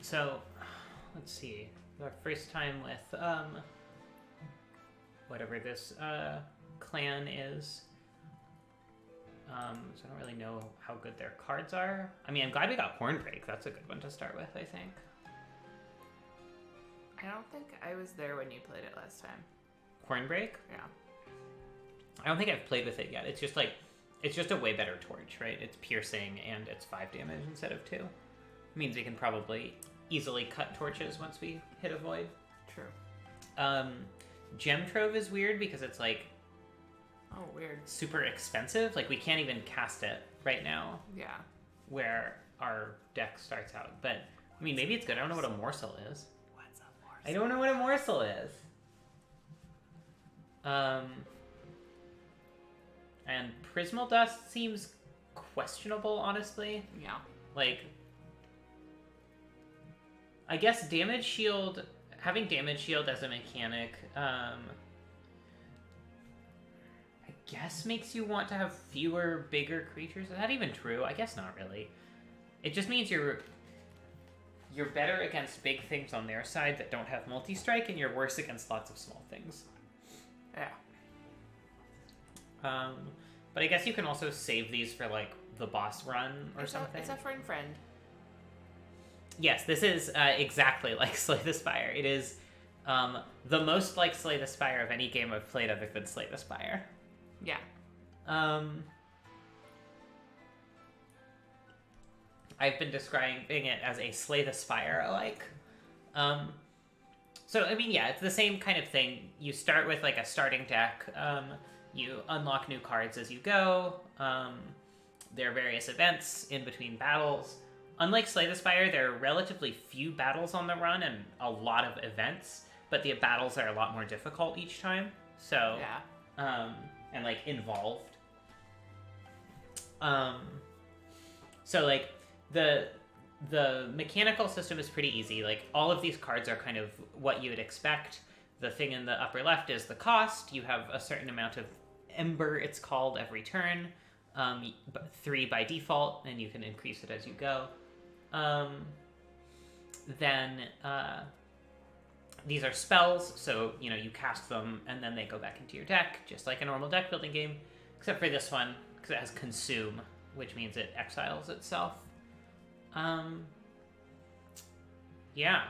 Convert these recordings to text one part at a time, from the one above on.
So, let's see. Our first time with whatever this clan is. So I don't really know how good their cards are. I mean, I'm glad we got Hornbreak. That's a good one to start with, I think. I don't think I was there when you played it last time. Hornbreak? Yeah. I don't think I've played with it yet. It's just like, it's just a way better torch, right? It's piercing and it's 5 damage instead of 2. It means we can probably easily cut torches once we hit a void. True. Gem Trove is weird because it's like, oh, weird. Super expensive. Like, we can't even cast it right now. Yeah. Where our deck starts out. But, I mean, maybe it's good. I don't know what a morsel is. What's a morsel? I don't know what a morsel is. And Prismal Dust seems questionable, honestly. Yeah. Like, I guess Damage Shield, having Damage Shield as a mechanic, I guess makes you want to have fewer, bigger creatures. Is that even true? I guess not really. It just means you're better against big things on their side that don't have multi-strike, and you're worse against lots of small things. Yeah. But I guess you can also save these for, like, the boss run or something. It's a friend. Yes, this is exactly like Slay the Spire. It is the most like Slay the Spire of any game I've played other than Slay the Spire. Yeah. I've been describing it as a Slay the Spire-alike. So, I mean, yeah, it's the same kind of thing. You start with, like, a starting deck. You unlock new cards as you go. There are various events in between battles. Unlike Slay the Spire, there are relatively few battles on the run and a lot of events, but the battles are a lot more difficult each time. So, yeah. And, like, involved. So, like, the mechanical system is pretty easy. Like, all of these cards are kind of what you would expect. The thing in the upper left is the cost. You have a certain amount of Ember, it's called, every turn. 3 by default, and you can increase it as you go. Then these are spells, so, you know, you cast them, and then they go back into your deck, just like a normal deck building game, except for this one, because it has Consume, which means it exiles itself. Yeah.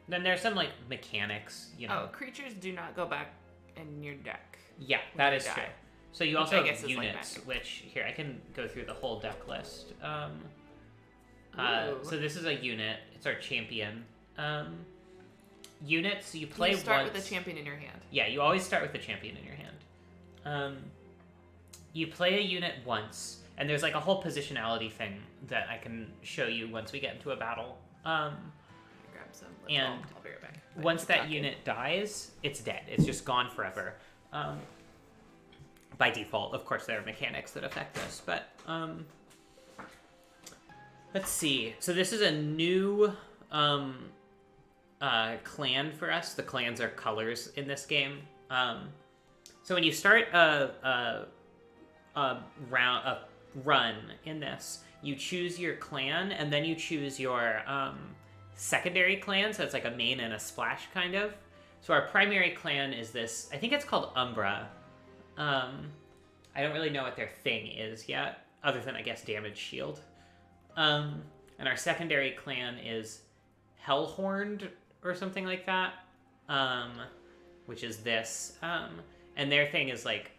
Then there's some, like, mechanics, you know. Oh, creatures do not go back in your deck. Yeah, that is true. So you also have is units, like which, here, I can go through the whole deck list. So this is a unit. It's our champion. Units, you play once. You start with the champion in your hand. Yeah, you always start with the champion in your hand. You play a unit once, and there's like a whole positionality thing that I can show you once we get into a battle. Grab some. And I'll be right back. Once that unit dies, it's dead. It's just gone forever. By default, of course, there are mechanics that affect this, but let's see. So this is a new clan for us. The clans are colors in this game. So when you start a run in this, you choose your clan, and then you choose your secondary clan. So it's like a main and a splash kind of. So our primary clan is this. I think it's called Umbra. I don't really know what their thing is yet, other than, I guess, Damage Shield. And our secondary clan is Hellhorned, or something like that, which is this. And their thing is, like,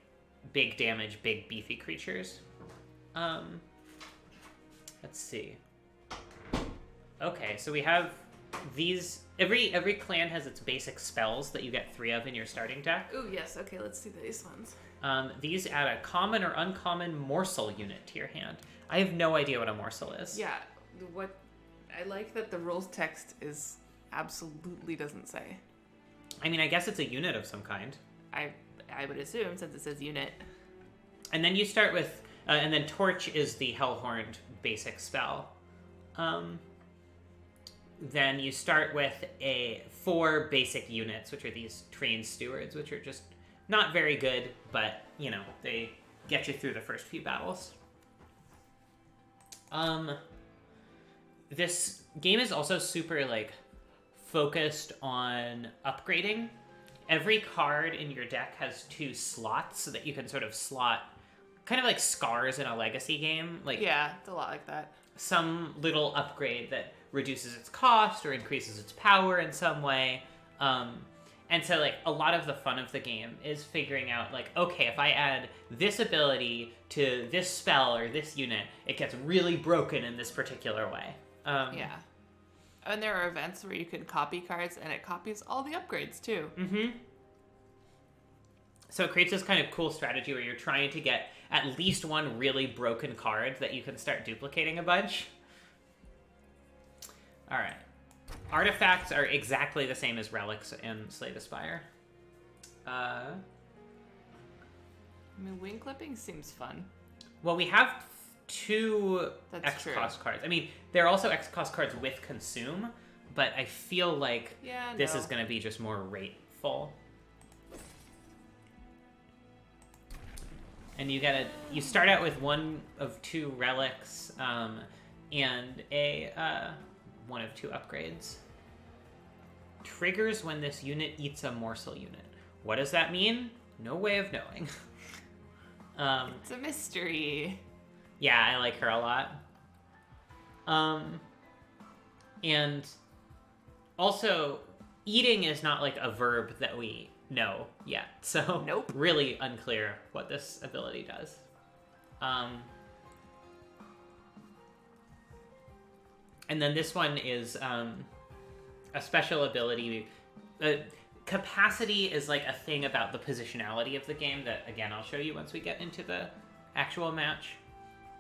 big damage, big beefy creatures. Let's see. Okay, so we have these. Every clan has its basic spells that you get 3 of in your starting deck. Ooh, yes. Okay, let's see these ones. These add a common or uncommon morsel unit to your hand. I have no idea what a morsel is. Yeah, what I like that the rules text is absolutely doesn't say. I mean, I guess it's a unit of some kind. I would assume, since it says unit. And then you start with, and then Torch is the Hellhorned basic spell. Then you start with 4 basic units, which are these Trained Stewards, which are just not very good, but, you know, they get you through the first few battles. This game is also super, like, focused on upgrading. Every card in your deck has 2 slots so that you can sort of slot, kind of like scars in a legacy game. Like, Yeah, it's a lot like that. some little upgrade that reduces its cost or increases its power in some way. And so, like, a lot of the fun of the game is figuring out, like, okay, if I add this ability to this spell or this unit, it gets really broken in this particular way. Yeah. And there are events where you can copy cards, and it copies all the upgrades, too. Mm-hmm. So it creates this kind of cool strategy where you're trying to get at least one really broken card that you can start duplicating a bunch. All right. Artifacts are exactly the same as relics in Slay the Spire. I mean, wing clipping seems fun. Well, we have 2 That's X-Cost true. cards. I mean, there are also X-Cost cards with Consume, but I feel like this is going to be just more rateful. And you start out with 1 of 2 relics and a 1 of 2 upgrades. Triggers when this unit eats a morsel unit. What does that mean? No way of knowing. It's a mystery. Yeah, I like her a lot. And also, eating is not like a verb that we know yet. So Nope. Really unclear what this ability does. And then this one is a special ability. Capacity is like a thing about the positionality of the game that, again, I'll show you once we get into the actual match.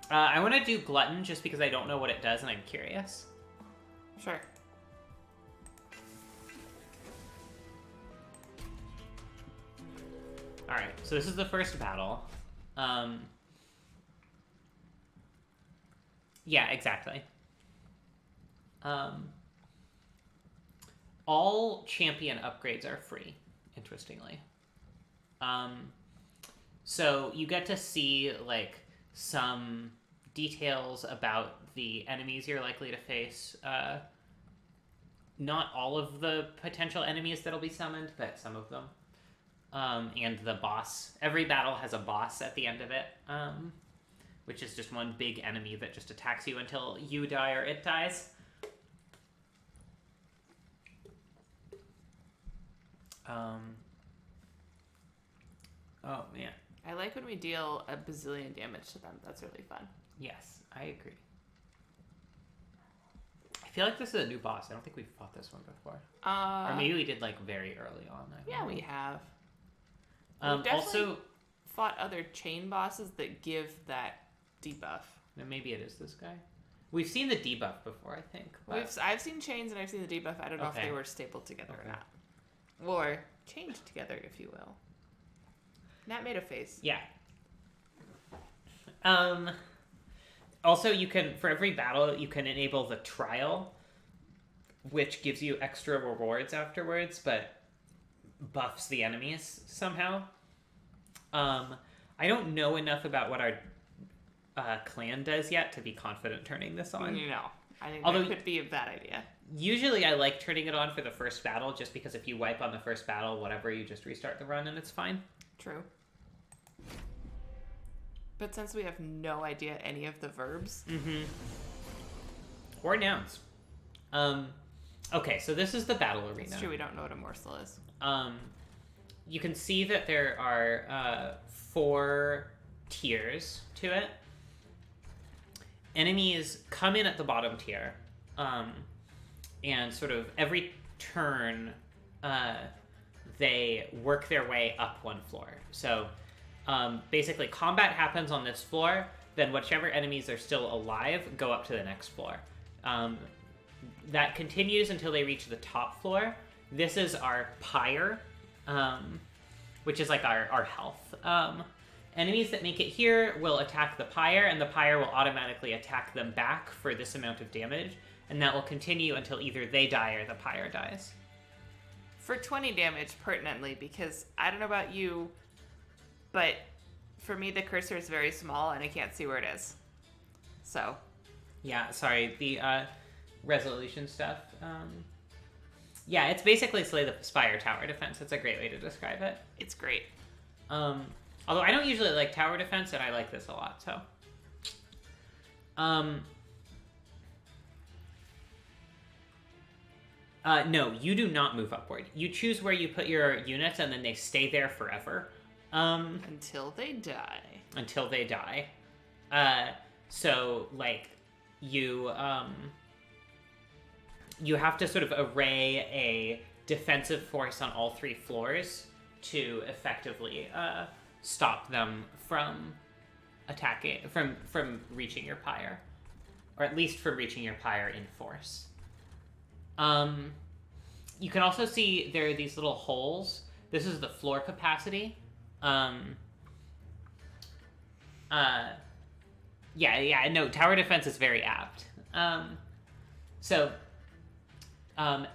I want to do Glutton just because I don't know what it does and I'm curious. Sure. Alright, so this is the first battle. Yeah, exactly. All champion upgrades are free, interestingly. So you get to see, like, some details about the enemies you're likely to face. Not all of the potential enemies that'll be summoned, but some of them. And the boss. Every battle has a boss at the end of it, which is just one big enemy that just attacks you until you die or it dies. Oh, man. I like when we deal a bazillion damage to them. That's really fun. Yes, I agree. I feel like this is a new boss. I don't think we've fought this one before. Or maybe we did, like, very early on. Yeah, we have. We've definitely Also, fought other chain bosses that give that debuff. maybe it is this guy. We've seen the debuff before, I think. But... I've seen chains and I've seen the debuff. I don't know if they were stapled together or not. Or chained together, if you will. Nat made a face. Yeah. Also, you can, for every battle, you can enable the trial, which gives you extra rewards afterwards, but buffs the enemies somehow. I don't know enough about what our clan does yet to be confident turning this on. No. I think that could be a bad idea. Usually I like turning it on for the first battle, just because if you wipe on the first battle, whatever, you just restart the run and it's fine. True. But since we have no idea any of the verbs... Mm-hmm. Or nouns. Okay, so this is the battle arena. It's true, we don't know what a morsel is. You can see that there are 4 tiers to it. Enemies come in at the bottom tier, and sort of every turn, they work their way up 1 floor. So basically, combat happens on this floor, then whichever enemies are still alive go up to the next floor. That continues until they reach the top floor. This is our pyre, which is like our health. Enemies that make it here will attack the pyre, and the pyre will automatically attack them back for this amount of damage, and that will continue until either they die or the pyre dies. For 20 damage, pertinently, because I don't know about you, but for me the cursor is very small and I can't see where it is. So. Yeah, sorry. resolution stuff. Yeah, it's basically Slay the Spire tower defense. That's a great way to describe it. It's great. Although I don't usually like tower defense, and I like this a lot, so. No, you do not move upward. You choose where you put your units, and then they stay there forever. Until they die. Until they die. So, like, you have to sort of array a defensive force on all 3 floors to effectively stop them from attacking, from reaching your pyre. Or at least from reaching your pyre in force. You can also see there are these little holes. This is the floor capacity. Yeah, no, tower defense is very apt.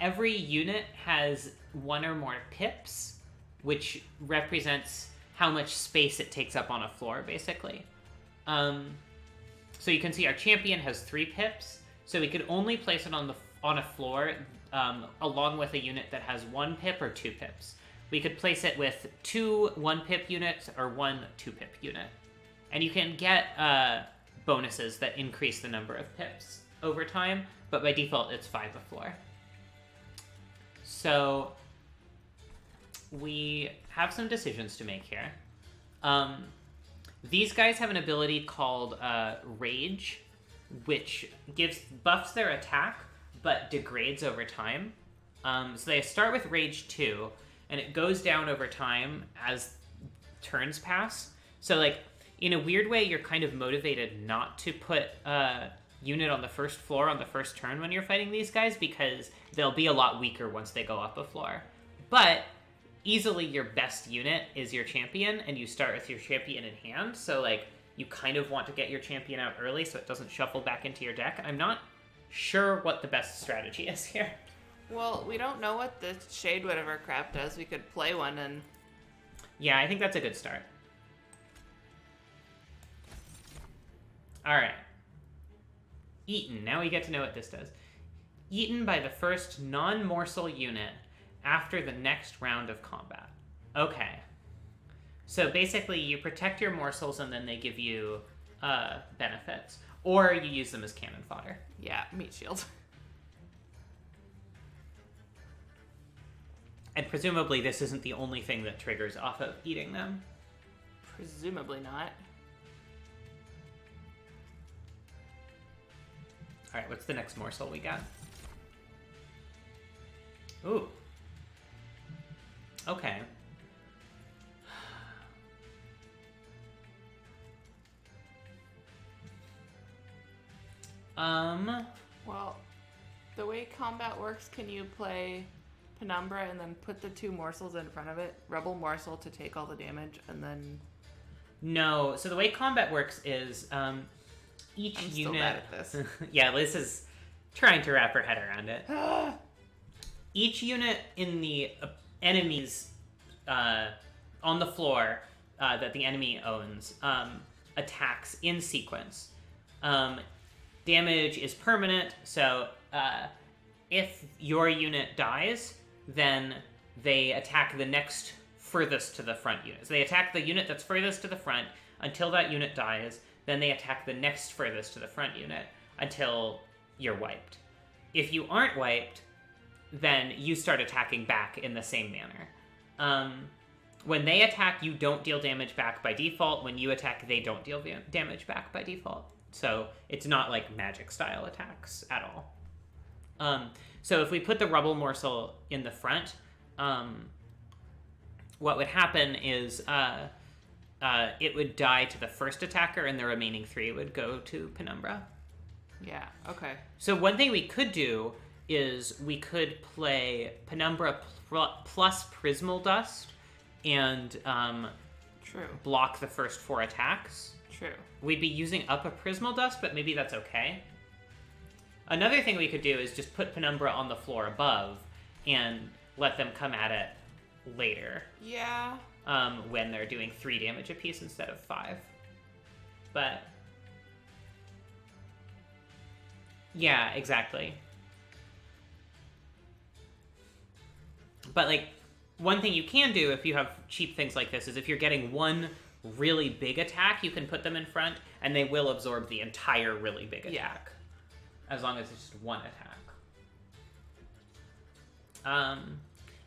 Every unit has 1 or more pips, which represents how much space it takes up on a floor, basically. So you can see our champion has 3 pips, so we could only place it on a floor along with a unit that has 1 pip or 2 pips. We could place it with 2 1-pip units or 1 2-pip unit. And you can get bonuses that increase the number of pips over time, but by default it's 5 a floor. So we have some decisions to make here. These guys have an ability called Rage, which buffs their attack, but degrades over time. So they start with Rage 2, and it goes down over time as turns pass. So, like, in a weird way, you're kind of motivated not to put a unit on the first floor on the first turn when you're fighting these guys, because they'll be a lot weaker once they go up a floor. But easily your best unit is your champion, and you start with your champion in hand, so, like, you kind of want to get your champion out early so it doesn't shuffle back into your deck. I'm not sure what the best strategy is here. Well, we don't know what the Shade whatever crap does. We could play one and... Yeah, I think that's a good start. Alright. Eaten. Now we get to know what this does. Eaten by the first non-morsel unit after the next round of combat. Okay. So basically, you protect your morsels and then they give you benefits. Or you use them as cannon fodder. Yeah, meat shield. And presumably this isn't the only thing that triggers off of eating them. Presumably not. Alright, what's the next morsel we got? Ooh. Okay. Well, the way combat works, can you play Penumbra and then put the 2 morsels in front of it? Rebel morsel to take all the damage, and then... No. So the way combat works is each I'm unit... still bad at this. Yeah, Liz is trying to wrap her head around it. Each unit in the enemy's... on the floor that the enemy owns attacks in sequence. Damage is permanent, so if your unit dies, then they attack the next furthest to the front unit. So they attack the unit that's furthest to the front until that unit dies, then they attack the next furthest to the front unit until you're wiped. If you aren't wiped, then you start attacking back in the same manner. When they attack, you don't deal damage back by default. When you attack, they don't deal damage back by default. So it's not like magic-style attacks at all. So if we put the rubble morsel in the front, what would happen is it would die to the first attacker, and the remaining 3 would go to Penumbra. Yeah, okay. So one thing we could do is we could play Penumbra plus Prismal Dust and True. block the first 4 attacks. True. We'd be using up a Prismal Dust, but maybe that's okay. Another thing we could do is just put Penumbra on the floor above and let them come at it later. Yeah. When they're doing 3 damage apiece instead of 5. But... yeah, exactly. But, like, one thing you can do if you have cheap things like this is if you're getting one really big attack, you can put them in front, and they will absorb the entire really big attack. As long as it's just one attack.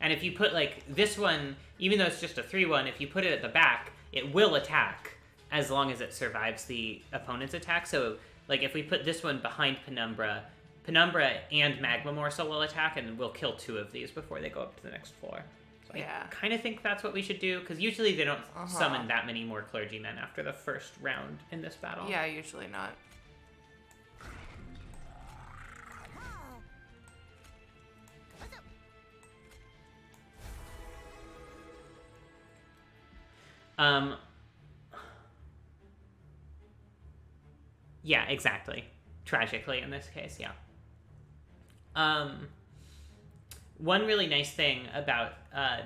And if you put, like, this one, even though it's just a 3-1, if you put it at the back, it will attack as long as it survives the opponent's attack. So, like, if we put this one behind Penumbra, Penumbra and Magma Morsel will attack, and we'll kill 2 of these before they go up to the next floor. So I kind of think that's what we should do, because usually they don't summon that many more clergymen after the first round in this battle. Yeah, usually not. Yeah, exactly. Tragically, in this case, yeah. One really nice thing about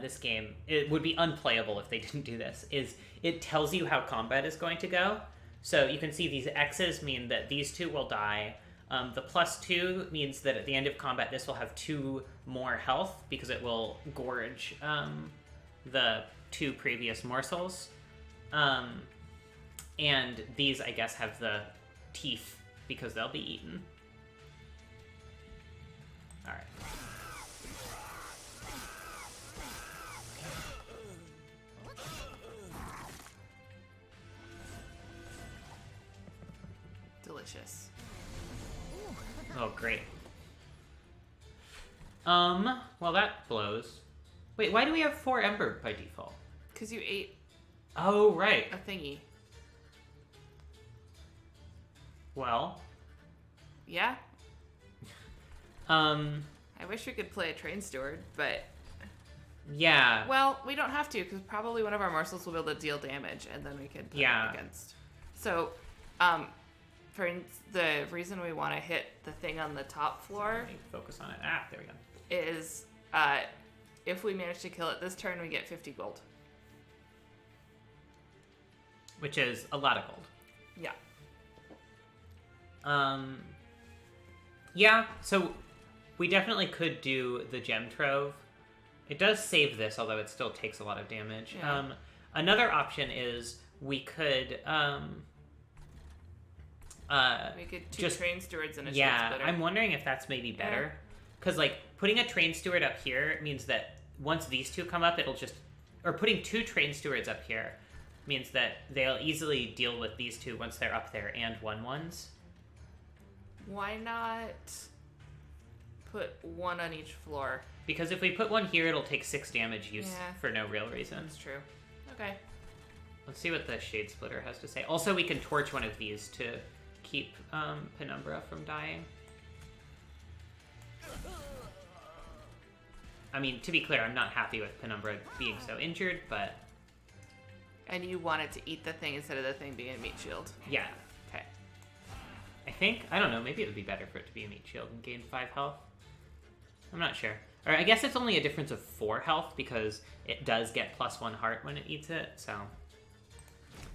this game, it would be unplayable if they didn't do this, is it tells you how combat is going to go. So you can see these X's mean that these 2 will die. The +2 means that at the end of combat, this will have 2 more health, because it will gorge the 2 previous morsels. And these, I guess, have the teeth, because they'll be eaten. Alright. Delicious. Oh, great. Well, that blows. Wait, why do we have 4 Ember by default? Because you ate Oh, right. a thingy. Well. Yeah? I wish we could play a Train Steward, but... Yeah. Well, we don't have to, because probably one of our morsels will be able to deal damage, and then we could put it against. So, the reason we want to hit the thing on the top floor... Let me focus on it. Ah, there we go. Is, if we manage to kill it this turn, we get 50 gold. Which is a lot of gold. Yeah. Yeah, so we definitely could do the Gem Trove. It does save this, although it still takes a lot of damage. Yeah. Another option is we could, we could two Train Stewards and a Shield Splitter. I'm wondering if that's maybe better. Because, like, putting a Train Steward up here means that once these 2 come up, it'll just... Or putting 2 Train Stewards up here means that they'll easily deal with these 2 once they're up there, and 1/1s. Why not put 1 on each floor? Because if we put 1 here, it'll take 6 damage use for no real reason. That's true. Okay. Let's see what the Shade Splitter has to say. Also, we can torch one of these to keep Penumbra from dying. I mean, to be clear, I'm not happy with Penumbra being so injured, but... And you want it to eat the thing instead of the thing being a meat shield. Yeah. Okay. I think, I don't know, maybe it would be better for it to be a meat shield and gain 5 health. I'm not sure. Or I guess it's only a difference of 4 health because it does get +1 heart when it eats it, so...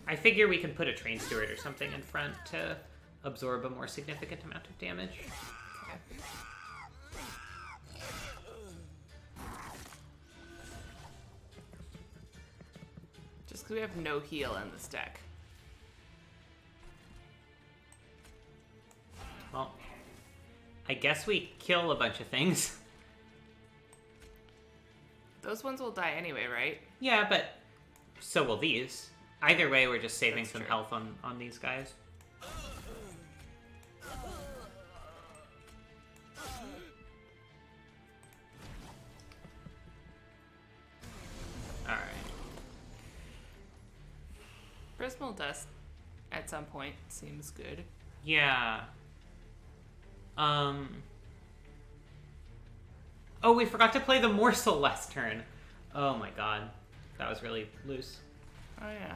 I figure we can put a Train Steward or something in front to absorb a more significant amount of damage. Okay. Just because we have no heal in this deck. Well, I guess we kill a bunch of things. Those ones will die anyway, right? Yeah, but so will these. Either way, we're just saving That's some true. health on these guys. Alright. Prismal Dust at some point seems good. Yeah. Oh, we forgot to play the morsel last turn. Oh my god. That was really loose. Oh, yeah.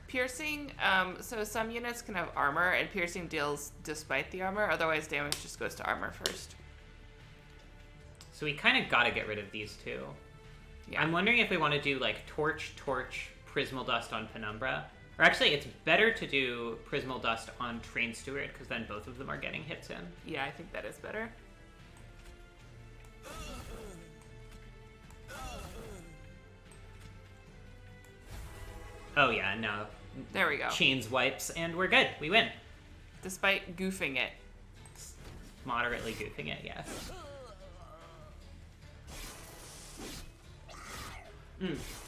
Piercing, so some units can have armor, and piercing deals despite the armor, otherwise damage just goes to armor first. So we kind of gotta get rid of these two. Yeah. I'm wondering if we want to do, like, Torch, Prismal Dust on Penumbra. Or actually, it's better to do Prismal Dust on Train Steward, because then both of them are getting hits in. Yeah, I think that is better. Oh yeah, no. There we go. Chains wipes, and we're good. We win. Despite goofing it. Moderately goofing it, yes.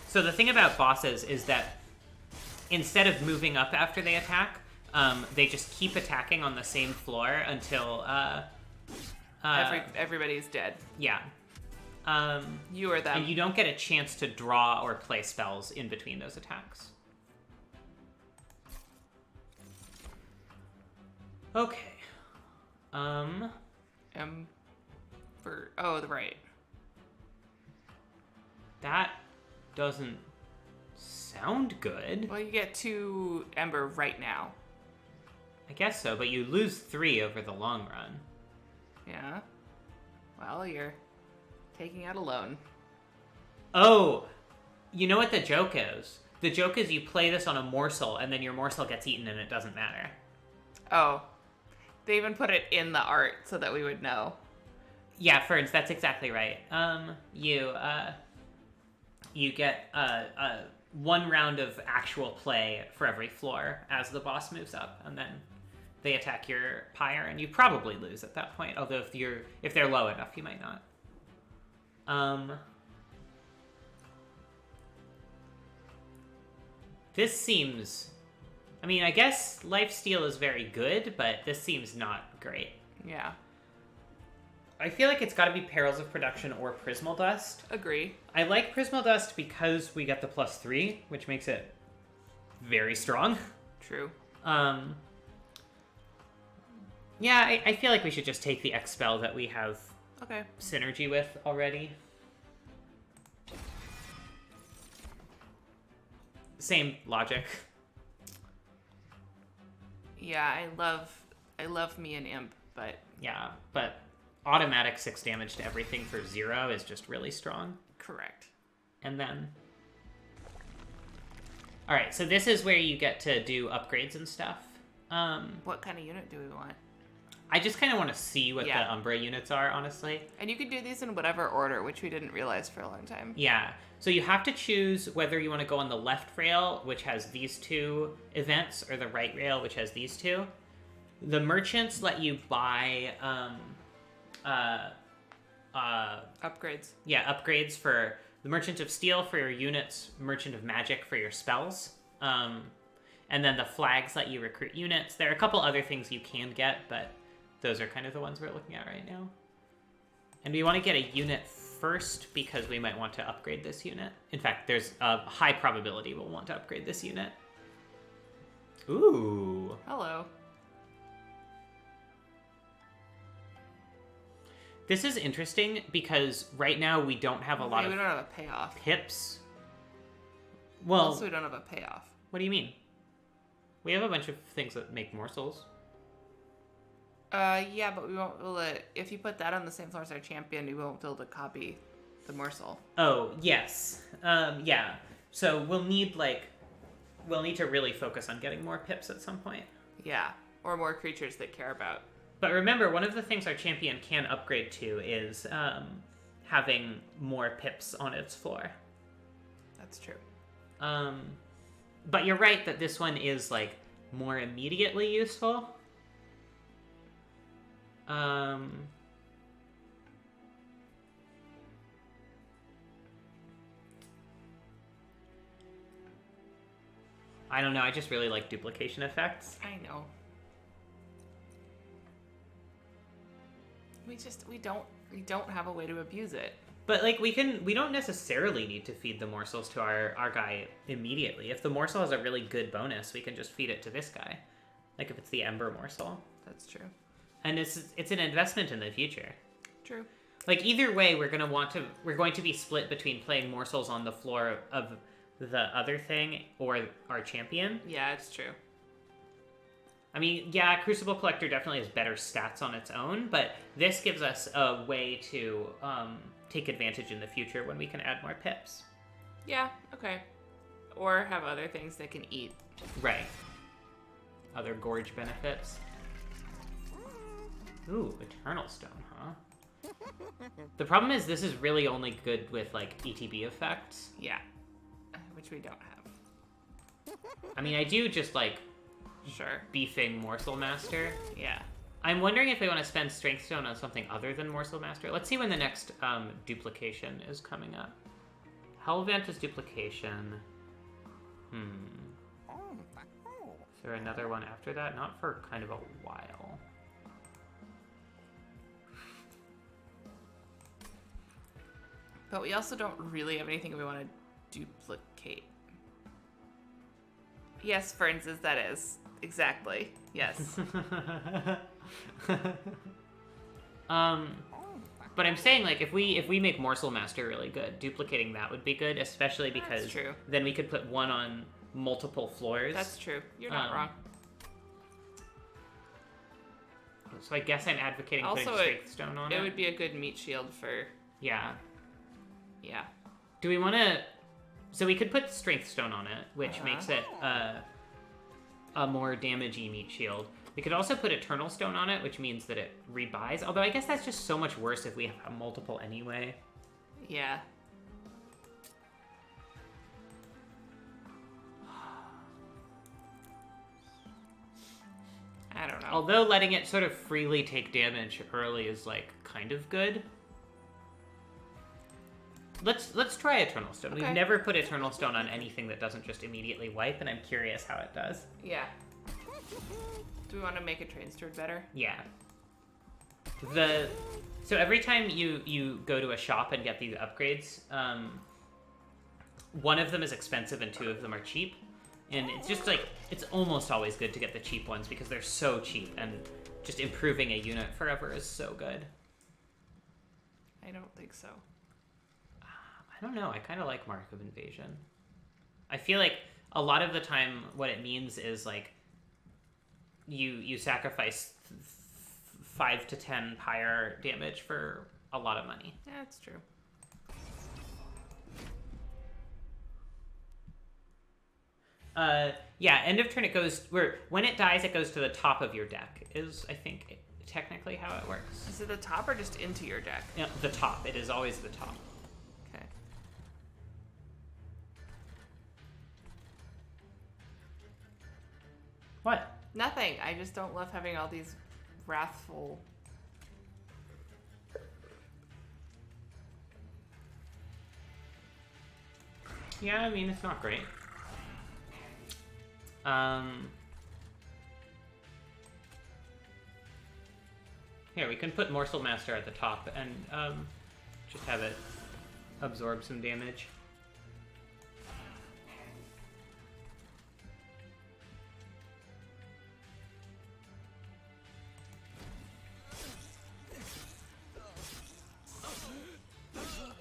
So the thing about bosses is that instead of moving up after they attack, they just keep attacking on the same floor until Everybody's dead. yeah. You or them. And you don't get a chance to draw or play spells in between those attacks. Okay. Right. That doesn't sound good. Well, you get 2 Ember right now. I guess so, but you lose 3 over the long run. Yeah. Well, you're taking out a loan. Oh, you know what the joke is? The joke is you play this on a morsel, and then your morsel gets eaten, and it doesn't matter. Oh. They even put it in the art so that we would know. Yeah, Ferns, that's exactly right. You get 1 round of actual play for every floor as the boss moves up, and then they attack your pyre, and you probably lose at that point. Although if they're low enough, you might not. This seems... I mean, I guess lifesteal is very good, but this seems not great. Yeah. I feel like it's got to be Perils of Production or Prismal Dust. Agree. I like Prismal Dust because we get the +3, which makes it very strong. True. Yeah, I feel like we should just take the X spell that we have synergy with already. Same logic. Yeah, I love me an imp, but... Yeah, but automatic 6 damage to everything for 0 is just really strong. Correct. And then... Alright, so this is where you get to do upgrades and stuff. What kind of unit do we want? I just kind of want to see what the Umbra units are, honestly. And you can do these in whatever order, which we didn't realize for a long time. Yeah. So you have to choose whether you want to go on the left rail, which has these 2 events, or the right rail, which has these 2. The merchants let you buy... upgrades. Yeah, upgrades for the Merchant of Steel for your units, Merchant of Magic for your spells. And then the flags let you recruit units. There are a couple other things you can get, but those are kind of the ones we're looking at right now. And we want to get a unit first because we might want to upgrade this unit. In fact, there's a high probability we'll want to upgrade this unit. Ooh. Hello. This is interesting because right now we don't have a lot of... We don't have a payoff. Pips. Well... Also, we don't have a payoff. What do you mean? We have a bunch of things that make morsels. Yeah, but we won't be able to... If you put that on the same floor as our champion, we won't be able to copy the morsel. Oh, yes. Yeah. So we'll need, we'll need to really focus on getting more pips at some point. Yeah. Or more creatures that care about. But remember, one of the things our champion can upgrade to is having more pips on its floor. That's true. But you're right that this one is, more immediately useful. I don't know, I just really like duplication effects. I know. We don't have a way to abuse it. But we don't necessarily need to feed the morsels to our guy immediately. If the morsel has a really good bonus, we can just feed it to this guy. If it's the Ember morsel. That's true. And it's an investment in the future. True. Either way, we're going to be split between playing morsels on the floor of the other thing or our champion. Yeah, it's true. I mean, yeah, Crucible Collector definitely has better stats on its own, but this gives us a way to take advantage in the future when we can add more pips. Yeah, okay. Or have other things that can eat. Right. Other gorge benefits. Ooh, Eternal Stone, huh? The problem is this is really only good with, ETB effects. Yeah. Which we don't have. I mean, I do just like Sure. beefing Morsel Master. Yeah. I'm wondering if we want to spend Strength Stone on something other than Morsel Master. Let's see when the next duplication is coming up. Hellbent is duplication. Is there another one after that? Not for kind of a while. But we also don't really have anything we want to duplicate. Yes, Ferns, as that is. Exactly. Yes. But I'm saying, like, if we make Morsel Master really good, duplicating that would be good, especially because true. then we could put one on multiple floors. That's true. You're not wrong. So I guess I'm advocating putting Also, Strength Stone on it. It would be a good meat shield for... Yeah. Yeah. Do we want to... So we could put Strength Stone on it, which makes it a more damagey meat shield. We could also put Eternal Stone on it, which means that it rebuys. Although I guess that's just so much worse if we have multiple anyway. Yeah. I don't know. Although letting it sort of freely take damage early is, like, kind of good. Let's try Eternal Stone. Okay. We've never put Eternal Stone on anything that doesn't just immediately wipe, and I'm curious how it does. Yeah. Do we want to make a Train Steward better? Yeah. So every time you go to a shop and get these upgrades, one of them is expensive and two of them are cheap. And it's just like, it's almost always good to get the cheap ones because they're so cheap, and just improving a unit forever is so good. I don't think so. I don't know, I kind of like Mark of Invasion. I feel like a lot of the time what it means is like, you sacrifice 5 to 10 pyre damage for a lot of money. Yeah, that's true. Yeah, end of turn it goes, when it dies it goes to the top of your deck, is I think technically how it works. Is it the top or just into your deck? Yeah, the top, it is always the top. Okay. What? Nothing. I just don't love having all these wrathful... Yeah, I mean, it's not great. Here, we can put Morsel Master at the top and just have it absorb some damage.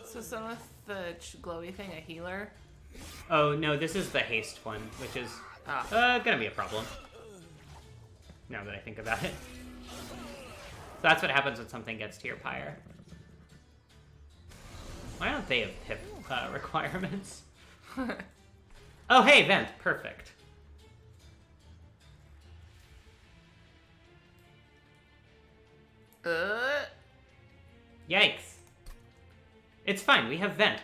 So some of the glowy thing, a healer? Oh, no, this is the haste one, which is gonna be a problem. Now that I think about it. So that's what happens when something gets to your pyre. Why don't they have pip requirements? Oh, hey, vent. Perfect. Yikes. It's fine. We have vent.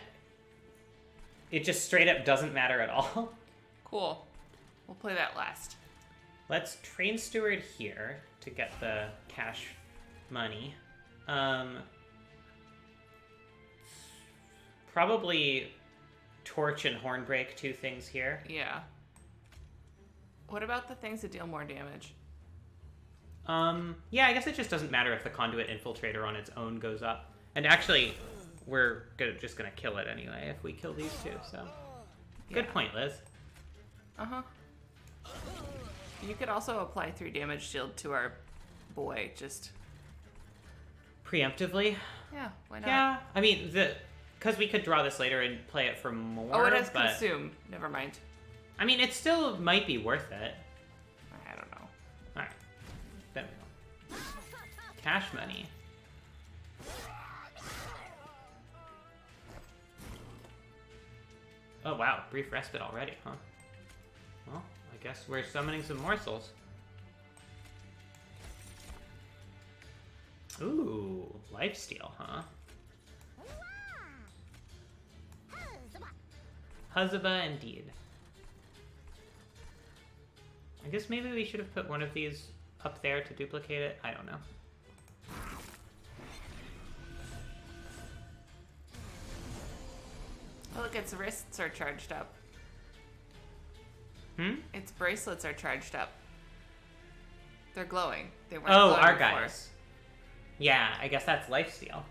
It just straight up doesn't matter at all. Cool. We'll play that last. Let's Train Steward here to get the cash money. Probably Torch and Hornbreak, two things here. Yeah. What about the things that deal more damage? Yeah, I guess it just doesn't matter if the Conduit Infiltrator on its own goes up. And actually, we're just gonna kill it anyway if we kill these two, so... Good point, Liz. Uh-huh. You could also apply 3 damage shield to our boy, just... Preemptively? Yeah, why not? Yeah, I mean, because we could draw this later and play it for more, Oh, it has but... consume. Never mind. I mean, it still might be worth it. I don't know. Alright. Then we go. Cash money. Oh, wow. Brief respite already, huh? Well, I guess we're summoning some morsels. Ooh, lifesteal, huh? Huzzaba indeed. I guess maybe we should have put one of these up there to duplicate it. I don't know. Oh, look, its wrists are charged up. Hmm? Its bracelets are charged up. They're glowing. They weren't Oh, glowing our before. guys. Yeah, I guess that's lifesteal.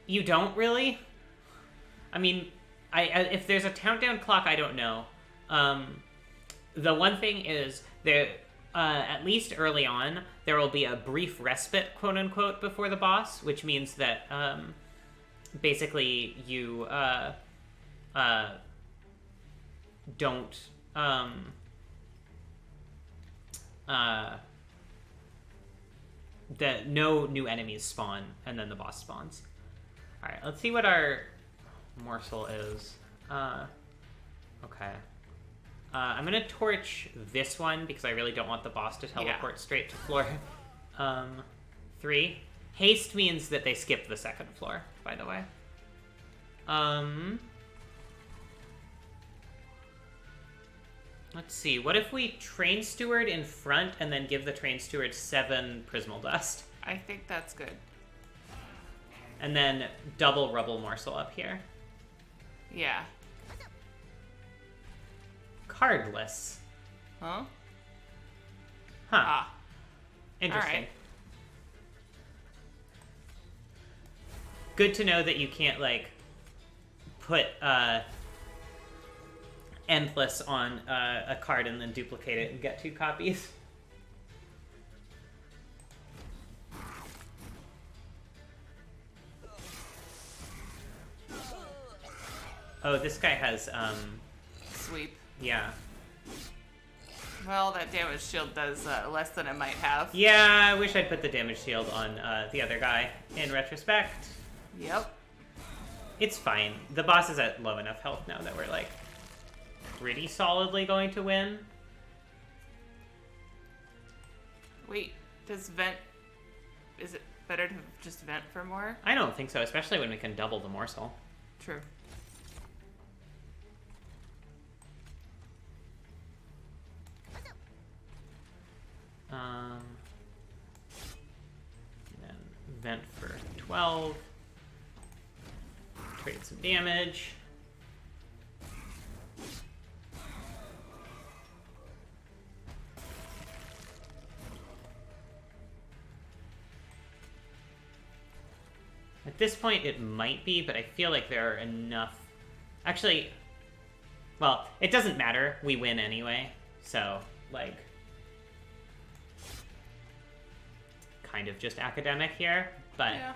You don't really? I mean, if there's a countdown clock, I don't know. The one thing is, there, at least early on, there will be a brief respite, quote-unquote, before the boss, which means that, basically, you, don't, no new enemies spawn, and then the boss spawns. Alright, let's see what our morsel is. Okay. I'm gonna torch this one, because I really don't want the boss to teleport straight to floor 3. Haste means that they skip the second floor, by the way. Let's see, what if we train steward in front and then give the train steward 7 prismal dust? I think that's good. And then double rubble morsel up here. Yeah. Cardless. Huh? Huh. Ah. Interesting. Alright. Good to know that you can't, like, put, Endless on a card and then duplicate it and get 2 copies. Oh, this guy has, Sweep. yeah. Well, that damage shield does less than it might have. Yeah, I wish I'd put the damage shield on the other guy in retrospect. Yep. It's fine. The boss is at low enough health now that we're, like, pretty solidly going to win. Wait, does vent... Is it better to just vent for more? I don't think so, especially when we can double the morsel. True. And then vent for 12. Trade some damage. At this point, it might be, but I feel like there are enough... Actually, well, it doesn't matter. We win anyway, so, like... kind of just academic here, but Yeah.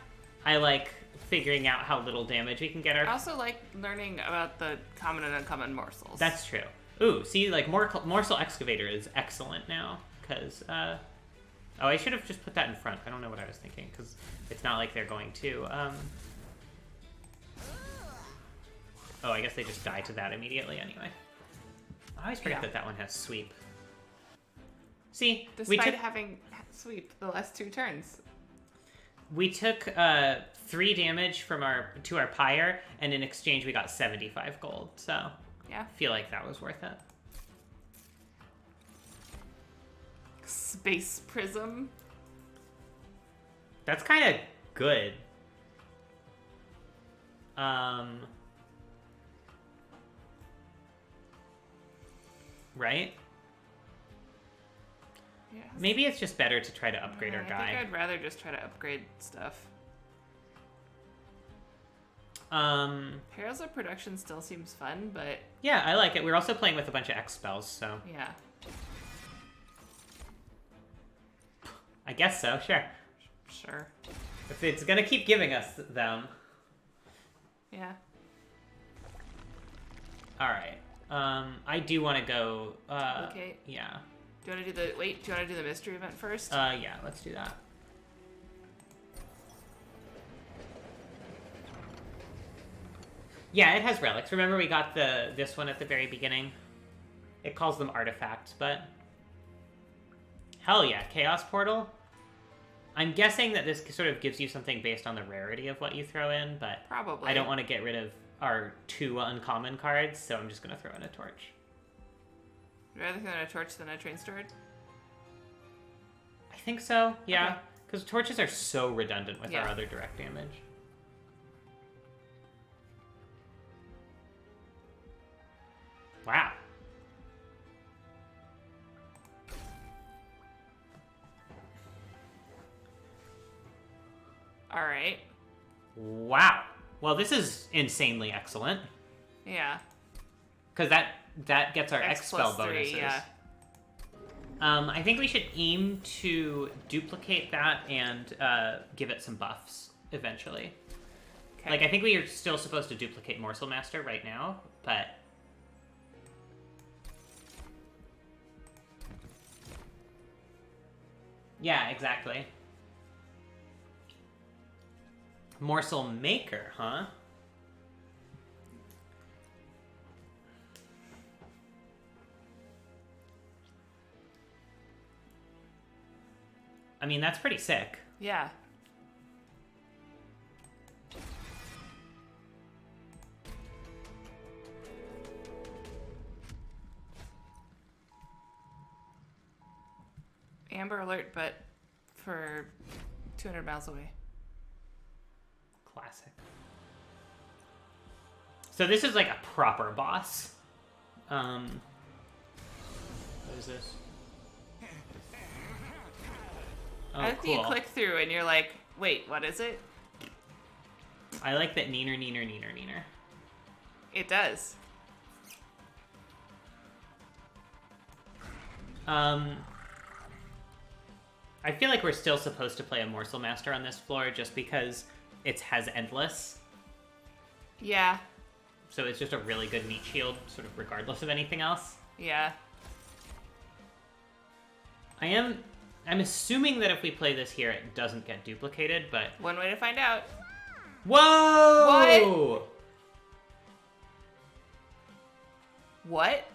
I like figuring out how little damage we can get our... I also like learning about the common and uncommon morsels. That's true. Ooh, see, like, Morsel Excavator is excellent now, because, oh, I should have just put that in front. I don't know what I was thinking, because it's not like they're going to, Oh, I guess they just die to that immediately anyway. I always forget that that one has sweep. See, Despite having sweep the last 2 turns. We took 3 damage from our pyre, and in exchange we got 75 gold. So Yeah. I feel like that was worth it. Space Prism. That's kind of good. Right? Yeah. Maybe it's just better to try to upgrade our I guy. think I'd rather just try to upgrade stuff. Perils of Production still seems fun, but... Yeah, I like it. We're also playing with a bunch of X spells, so... Yeah. I guess so, sure. Sure. If it's gonna keep giving us them. Yeah. Alright. I do want to go, Okay. yeah. Do you want to do the... Wait, do you want to do the mystery event first? Yeah, let's do that. Yeah, it has relics. Remember we got this one at the very beginning? It calls them artifacts, but... Hell yeah, Chaos Portal? I'm guessing that this sort of gives you something based on the rarity of what you throw in, but... Probably. I don't want to get rid of our 2 uncommon cards, so I'm just going to throw in a torch. Rather than a torch than a train steward? I think so, yeah. Okay. Because torches are so redundant with our Yeah. other direct damage. Wow. All right. Wow. Well, this is insanely excellent. Yeah. Because that gets our X expel plus 3, bonuses. yeah. I think we should aim to duplicate that and give it some buffs eventually. Okay. Like, I think we are still supposed to duplicate Morsel Master right now, but... Yeah, exactly. Morsel Maker, huh? I mean, that's pretty sick. Yeah. Amber Alert, but for 200 miles away. Classic. So this is like a proper boss. What is this? Oh, I think cool. you click through and you're like, wait, what is it? I like that neener, neener, neener, neener. It does. I feel like we're still supposed to play a Morsel Master on this floor just because it has Endless. Yeah. So it's just a really good meat shield, sort of regardless of anything else. Yeah. I'm assuming that if we play this here, it doesn't get duplicated, but... One way to find out. Whoa! What?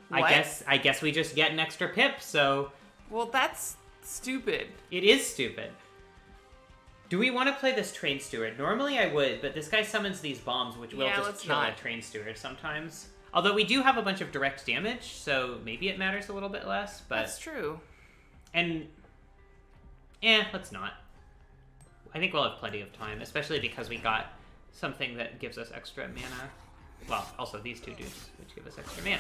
I guess we just get an extra pip, so... Well, that's stupid. It is stupid. Do we want to play this Train Steward? Normally I would, but this guy summons these bombs, which will Yeah, just let's kill not. a Train Steward sometimes. Although we do have a bunch of direct damage, so maybe it matters a little bit less, but... That's true. And... let's not. I think we'll have plenty of time, especially because we got something that gives us extra mana. Well, also these two dudes, which give us extra mana.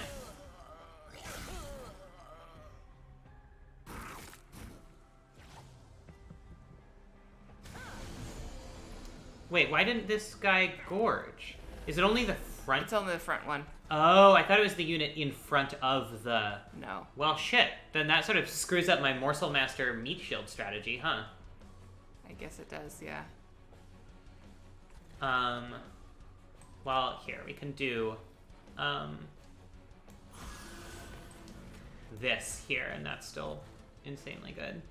Wait, why didn't this guy gorge? Is it only the front? It's only the front one. Oh, I thought it was the unit in front of the... No. Well, shit. Then that sort of screws up my Morsel Master meat shield strategy, huh? I guess it does, yeah. Well, here, we can do, this here, and that's still insanely good.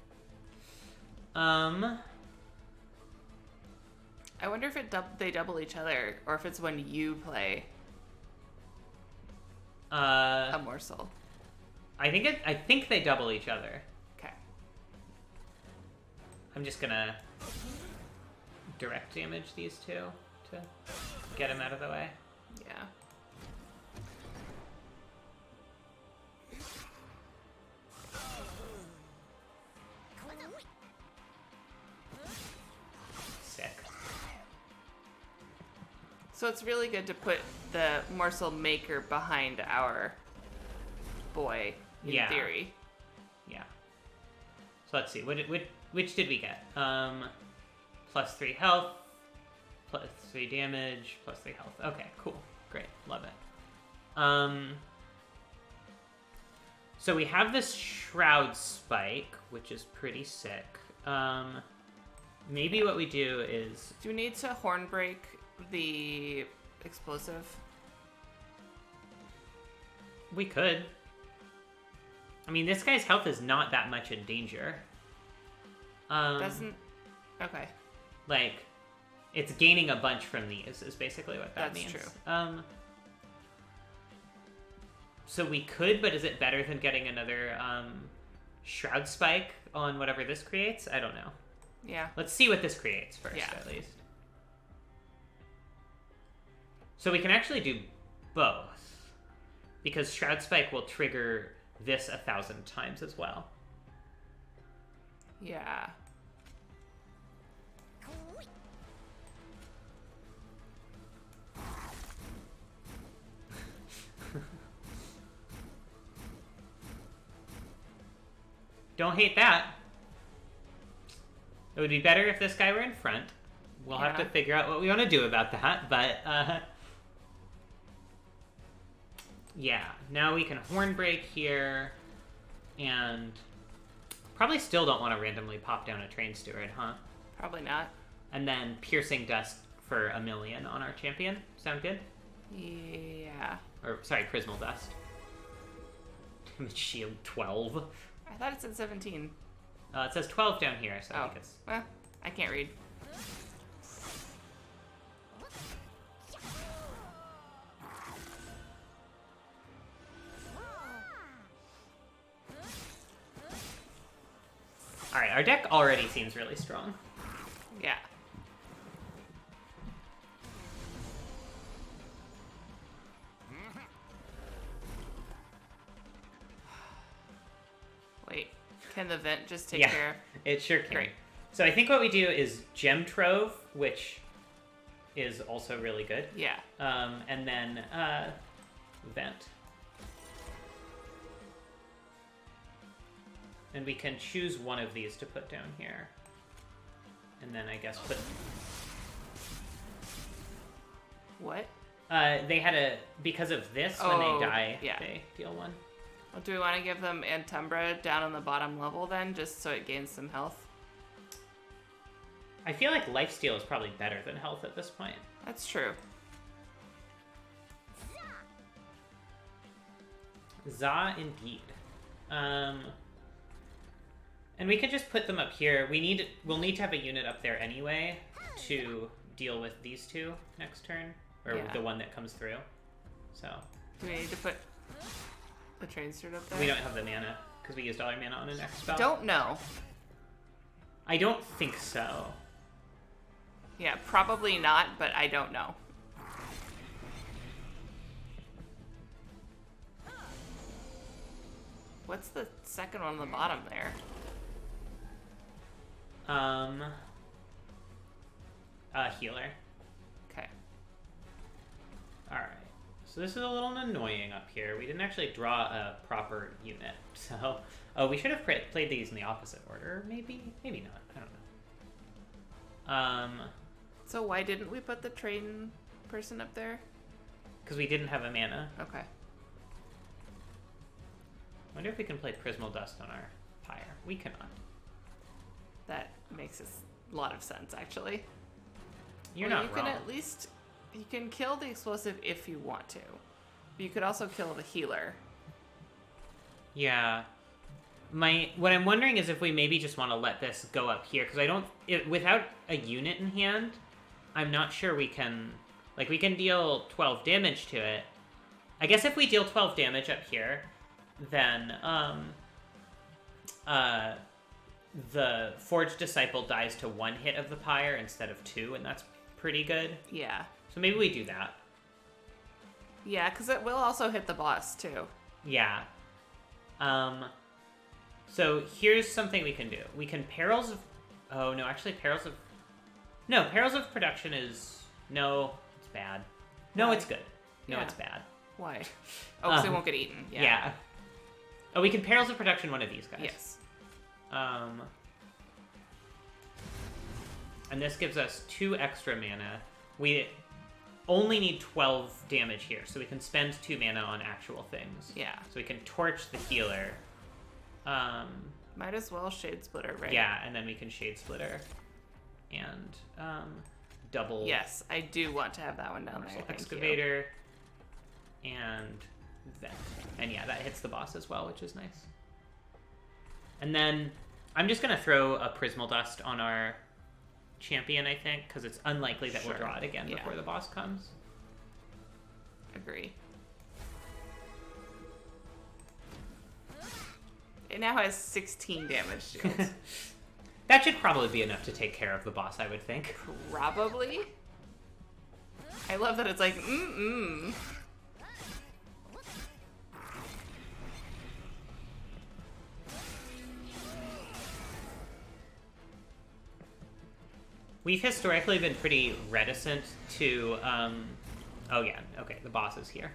I wonder if they double each other, or if it's when you play a morsel. I think they double each other. Okay. I'm just gonna direct damage these two to get him out of the way. Yeah. Sick. So it's really good to put the morsel maker behind our boy, in Yeah. theory. Yeah. So let's see. Which did we get? +3 health, +3 damage, +3 health. Okay, cool. Great. Love it. So we have this Shroud Spike, which is pretty sick. Maybe what we do is... Do we need to horn break the explosive? We could. I mean, this guy's health is not that much in danger. Doesn't... Okay. Like, it's gaining a bunch from these, is basically what that That's means. true. So we could, but is it better than getting another Shroud Spike on whatever this creates? I don't know. Yeah. Let's see what this creates first, Yeah. at least. So we can actually do both. because Shroud Spike will trigger this 1,000 times as well. Yeah. Don't hate that. It would be better if this guy were in front. We'll have to figure out what we want to do about that, but yeah, now we can Horn Break here, and probably still don't want to randomly pop down a Train Steward, huh? Probably not. And then Piercing Dust for 1,000,000 on our champion. Sound good? Yeah. Or, sorry, Prismal Dust. Damage shield 12. I thought it said 17. It says 12 down here, so I think it's... Well, I can't read. Alright, our deck already seems really strong. Yeah. Wait, can the vent just take care? It sure can. Great. So I think what we do is Gem Trove, which is also really good. Yeah. And then Vent. And we can choose one of these to put down here. And then I guess put... What? They had a... Because of this, when they die, yeah. they deal 1. Well, do we want to give them Antumbra down on the bottom level then, just so it gains some health? I feel like Lifesteal is probably better than health at this point. That's true. Za, indeed. And we can just put them up here. We'll need to have a unit up there anyway to deal with these two next turn, or the one that comes through. So. Do we need to put the Train Steward up there? We don't have the mana because we used all our mana on an X spell. Don't know. I don't think so. Yeah, probably not, but I don't know. What's the second one on the bottom there? Healer. Okay. Alright. So this is a little annoying up here. We didn't actually draw a proper unit. So, we should have played these in the opposite order, maybe? Maybe not. I don't know. So why didn't we put the train person up there? Because we didn't have a mana. Okay. Wonder if we can play Prismal Dust on our Pyre. We cannot. That makes a lot of sense, actually. You're not wrong. You can kill the explosive if you want to. But you could also kill the healer. Yeah. What I'm wondering is if we maybe just want to let this go up here, because without a unit in hand, I'm not sure we can, we can deal 12 damage to it. I guess if we deal 12 damage up here, then, the Forged Disciple dies to 1 hit of the Pyre instead of 2, and that's pretty good. Yeah. So maybe we do that. Yeah, because it will also hit the boss, too. Yeah. So here's something we can do. We can Perils of... Oh, no, actually Perils of... No, Perils of Production is... No, it's bad. No, it's good. No, it's bad. Why? Oh, because it won't get eaten. Yeah. Oh, we can Perils of Production one of these guys. Yes. And this gives us 2 extra mana. We only need 12 damage here, so we can spend 2 mana on actual things. Yeah. So we can Torch the healer. Might as well Shade Splitter, right? Yeah, and then we can Shade Splitter. And double... Yes, I do want to have that one down there. Excavator. And Vent. And yeah, that hits the boss as well, which is nice. And then I'm just going to throw a Prismal Dust on our champion, I think, because it's unlikely that we'll draw it again before the boss comes. Agree. It now has 16 damage shields. That should probably be enough to take care of the boss, I would think. Probably. I love that it's like, We've historically been pretty reticent to, oh yeah, okay, the boss is here.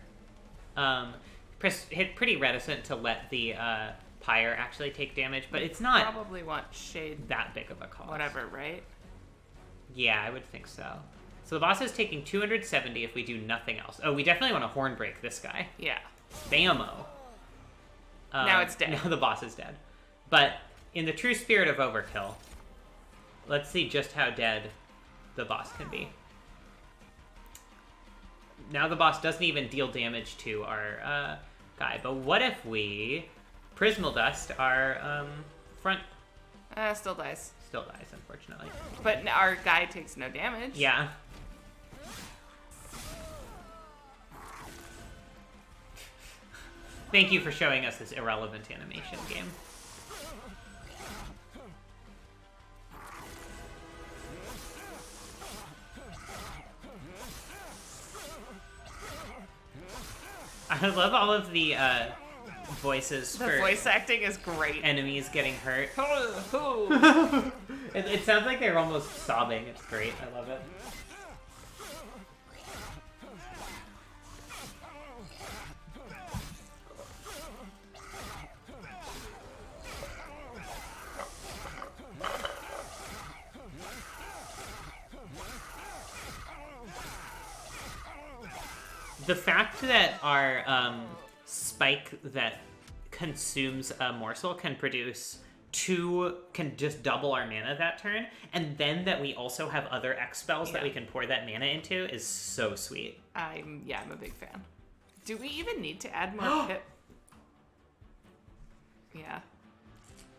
Pretty reticent to let the, Pyre actually take damage, but it's not Probably want shade that big of a cost. whatever, right? Yeah, I would think so. So the boss is taking 270 if we do nothing else. Oh, we definitely want to horn break this guy. Yeah. Bammo. Now it's dead. Now the boss is dead. But in the true spirit of overkill, let's see just how dead the boss can be. Now the boss doesn't even deal damage to our guy. But what if we Prismal Dust our front... Still dies. Still dies, unfortunately. But our guy takes no damage. Yeah. Thank you for showing us this irrelevant animation game. I love all of the voices The for voice acting is great. enemies getting hurt. It sounds like they're almost sobbing. It's great. I love it. The fact that our spike that consumes a morsel can just double our mana that turn, and then that we also have other X spells that we can pour that mana into is so sweet. I'm a big fan. Do we even need to add more pip? Yeah.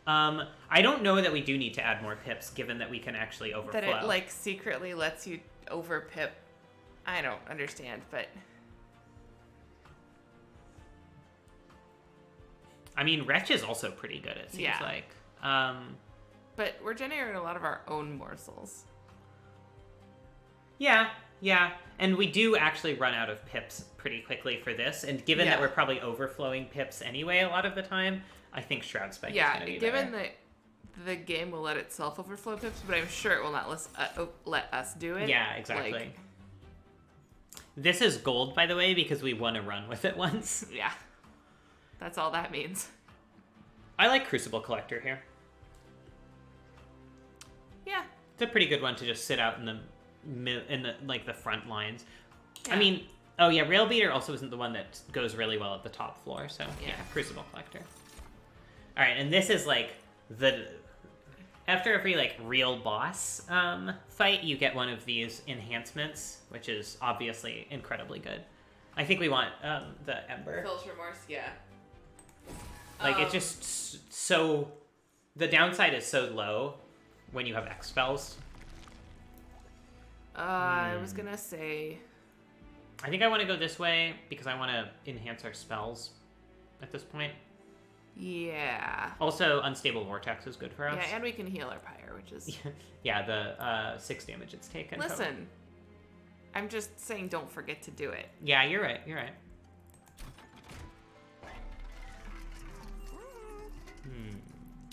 I don't know that we do need to add more pips, given that we can actually overflow. That it, like, secretly lets you over pip. I don't understand, but... I mean, Wretch is also pretty good, it seems like. But we're generating a lot of our own morsels. Yeah. And we do actually run out of pips pretty quickly for this, and given that we're probably overflowing pips anyway a lot of the time, I think Shroud Spike is going to be given better. that the game will let itself overflow pips, but I'm sure it will not let us do it. Yeah, exactly. Like, this is gold, by the way, because we won a run with it once. yeah. That's all that means. I like Crucible Collector here. Yeah. It's a pretty good one to just sit out in the front lines. Yeah. I mean, Rail Beater also isn't the one that goes really well at the top floor, so yeah, Crucible Collector. All right, and this is like after every like real boss fight, you get one of these enhancements, which is obviously incredibly good. I think we want the Ember. Phil's Remorse, yeah. Like, it's just so... The downside is so low when you have X spells. I was gonna say... I think I want to go this way because I want to enhance our spells at this point. Yeah. Also, Unstable Vortex is good for us. Yeah, and we can heal our Pyre, which is... Yeah, the 6 damage it's taken. Listen, I'm just saying don't forget to do it. Yeah, you're right.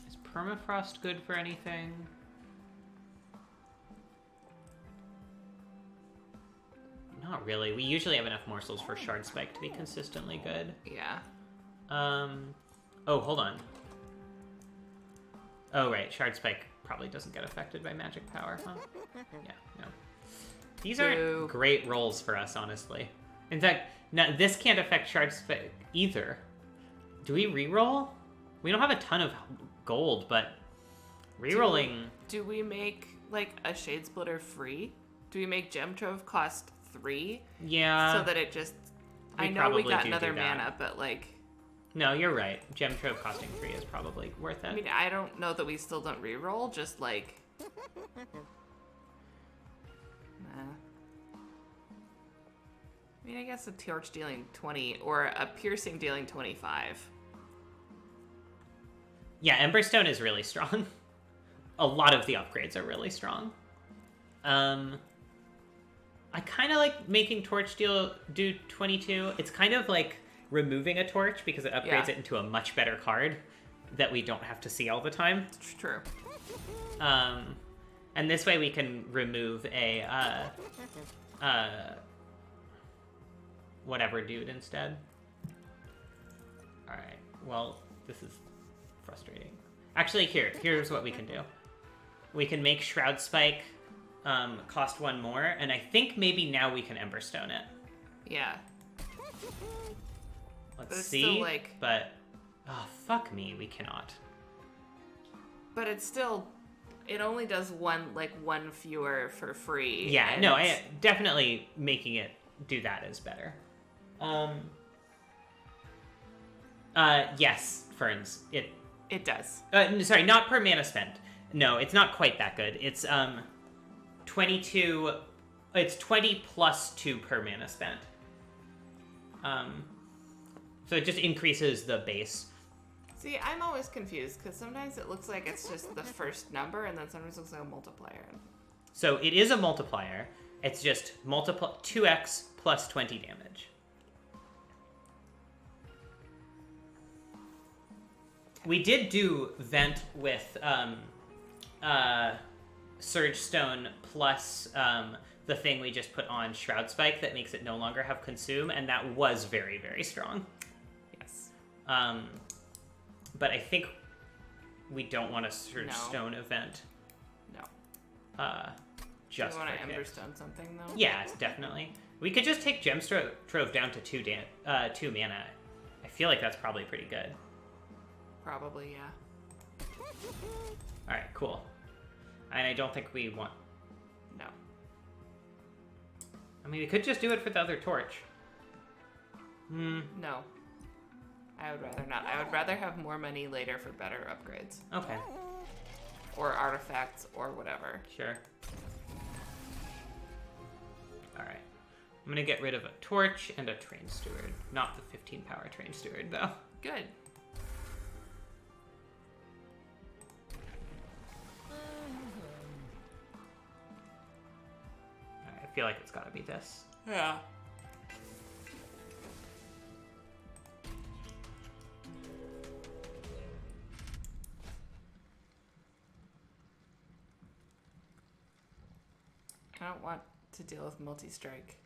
Is Permafrost good for anything? Not really. We usually have enough morsels for Shard Spike to be consistently good. Yeah. Oh, hold on. Oh, right. Shard Spike probably doesn't get affected by magic power, huh? Yeah, no. These aren't great rolls for us, honestly. In fact, this can't affect Shard Spike either. Do we reroll? We don't have a ton of gold, but rerolling... Do we make, like, a Shade Splitter free? Do we make Gem Trove cost 3? Yeah. So that it just... I know we got another mana, but, like... No, you're right. Gem Trove costing 3 is probably worth it. I mean, I don't know that we still don't reroll, just, like... Nah. I mean, I guess a Torch dealing 20, or a Piercing dealing 25. Yeah, Emberstone is really strong. A lot of the upgrades are really strong. I kind of like making Torch do 22. It's kind of like removing a Torch because it upgrades it into a much better card that we don't have to see all the time. It's true. And this way we can remove a, whatever dude instead. Alright, well, this is frustrating. Actually, here's what we can do. We can make Shroud Spike cost 1 more, and I think maybe now we can Emberstone it. Yeah. Let's But it's see. still, like... But, oh, fuck me, we cannot. But it's still... It only does one fewer for free. Yeah, and no, definitely making it do that is better. Yes, Ferns. It does. Sorry, not per mana spent. No, it's not quite that good. It's 22. It's 20 plus 2 per mana spent. So it just increases the base. See, I'm always confused because sometimes it looks like it's just the first number, and then sometimes it looks like a multiplier. So it is a multiplier. It's just 2x plus 20 damage. We did do Vent with Surge Stone plus the thing we just put on Shroud Spike that makes it no longer have Consume, and that was very, very strong. Yes. But I think we don't want a Surge Stone event. No. Just Do you want for to kicks. Emberstone something, though? Yeah, definitely. We could just take Gem Trove down to 2 mana. I feel like that's probably pretty good. Probably, yeah. Alright, cool. And I don't think we want... No. I mean, we could just do it for the other torch. No. I would rather not. I would rather have more money later for better upgrades. Okay, Or artifacts, or whatever. sure. Alright. I'm gonna get rid of a torch and a Train Steward. Not the 15 power Train Steward, though. Good. I feel like it's gotta be this. Yeah. I don't want to deal with multi-strike.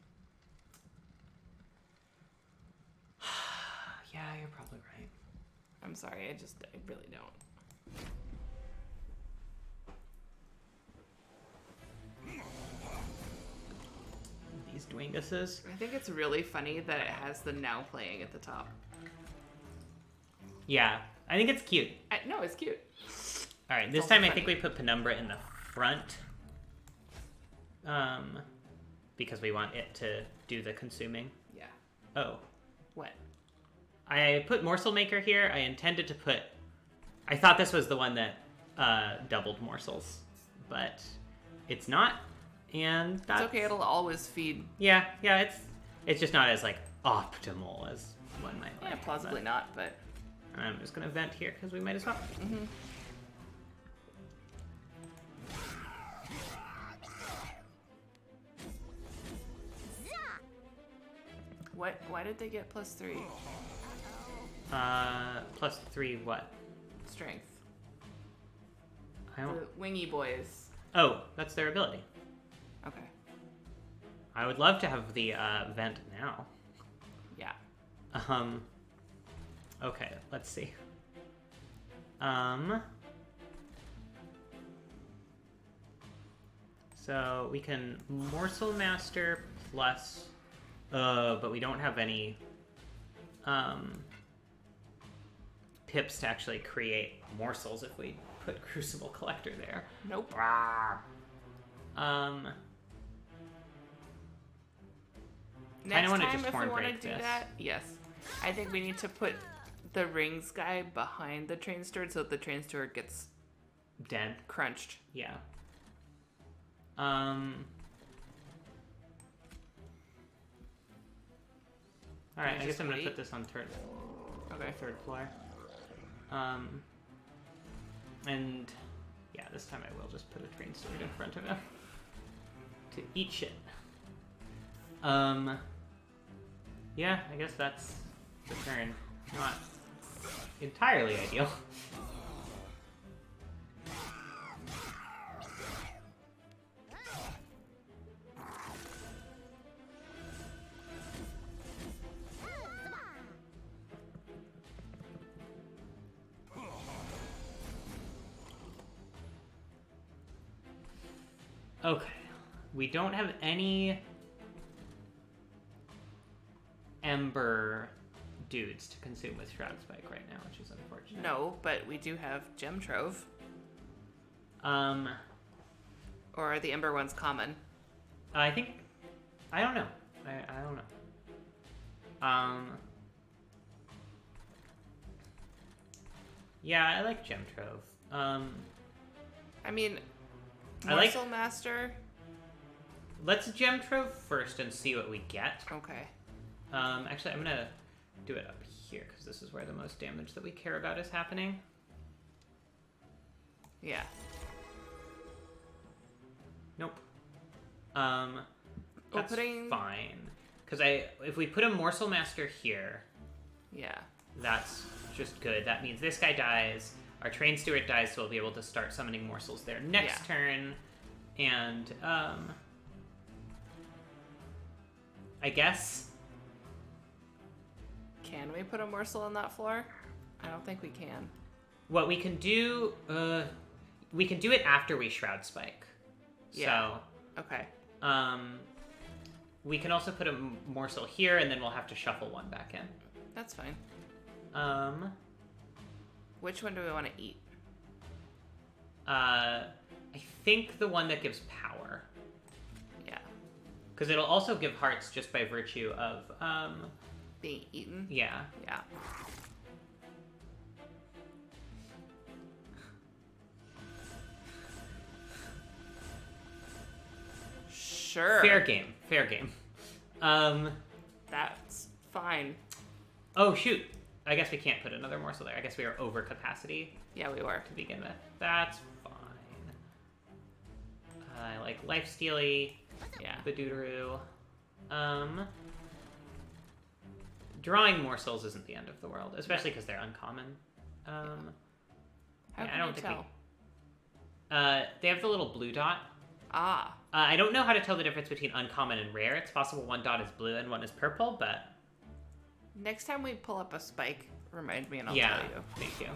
Yeah, you're probably right. I'm sorry, I really don't. These Dwinguses. I think it's really funny that it has the now playing at the top. Yeah, I think it's cute. No, it's cute. Alright, this also time I funny. think we put Penumbra in the front. Because we want it to do the consuming. Yeah. Oh. What? I put Morsel Maker here. I intended to put... I thought this was the one that doubled morsels. But it's not. And that's... It's okay, it'll always feed. Yeah, it's just not as, like, optimal as one might like. Yeah, plausibly not, but... I'm just gonna vent here, because we might as well. Mm-hmm. Why did they get +3? +3 what? Strength. I don't... The wingy boys. Oh, that's their ability. Okay. I would love to have the vent now. Yeah. Okay, let's see. So we can Morsel Master plus, but we don't have any pips to actually create morsels if we put Crucible Collector there. Nope. Next wanna time, just if we Horn want to Break do this. that, yes. I think we need to put the rings guy behind the train steward so that the train steward gets Dead. crunched. Yeah. Alright, I Just guess I'm gonna wait. put this on third floor. And yeah, this time I will just put a train steward in front of him to eat shit. Yeah, I guess that's the turn. Not entirely ideal. Okay. We don't have any Ember dudes to consume with Shroud Spike right now, which is unfortunate. No, but we do have Gem Trove. Um, Or are the Ember ones common? I think... I don't know. I don't know. Yeah, I like Gem Trove. I mean, I like- Morsel Master. Let's Gem Trove first and see what we get. Okay. Actually, I'm gonna do it up here, because this is where the most damage that we care about is happening. Yeah. Nope. That's Opening- fine. Because if we put a Morsel Master here, Yeah. that's just good. That means this guy dies, our Train Steward dies, so we'll be able to start summoning morsels there next turn. And, I guess... Can we put a morsel on that floor? I don't think we can. What we can do, we can do it after we Shroud Spike. Yeah. Okay. So, we can also put a morsel here, and then we'll have to shuffle one back in. That's fine. Which one do we want to eat? I think the one that gives power. Yeah. Because it'll also give hearts just by virtue of, Being eaten? yeah. Yeah. Sure. Fair game. Fair game. That's fine. Oh, shoot. I guess we can't put another morsel there. I guess we are over capacity Yeah, we were. to begin with. That's fine. I like Lifestealy. Yeah. Badoodaroo. Drawing morsels isn't the end of the world, especially because they're uncommon. How yeah, can I don't you think tell? they have the little blue dot. Ah. I don't know how to tell the difference between uncommon and rare. It's possible one dot is blue and one is purple, but Next time we pull up a spike, remind me and I'll yeah, tell you. thank you.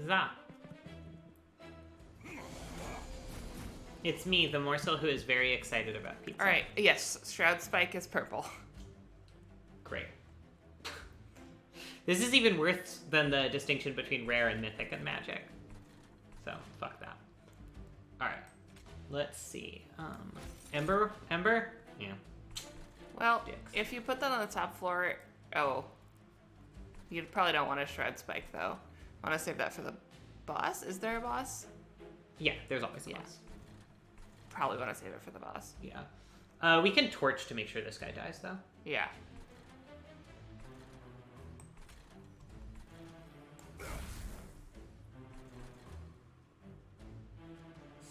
Za. It's me, the morsel who is very excited about pizza. Alright, yes, Shroud Spike is purple. Great. This is even worse than the distinction between rare and mythic and magic. So, fuck that. Alright. Let's see. Ember? Yeah. Well, Dicks. if you put that on the top floor, you probably don't want a Shroud Spike, though. I want to save that for the boss. Is there a boss? Yeah, there's always a Yeah. boss. Probably want to save it for the boss. Yeah. We can torch to make sure this guy dies, though. Yeah.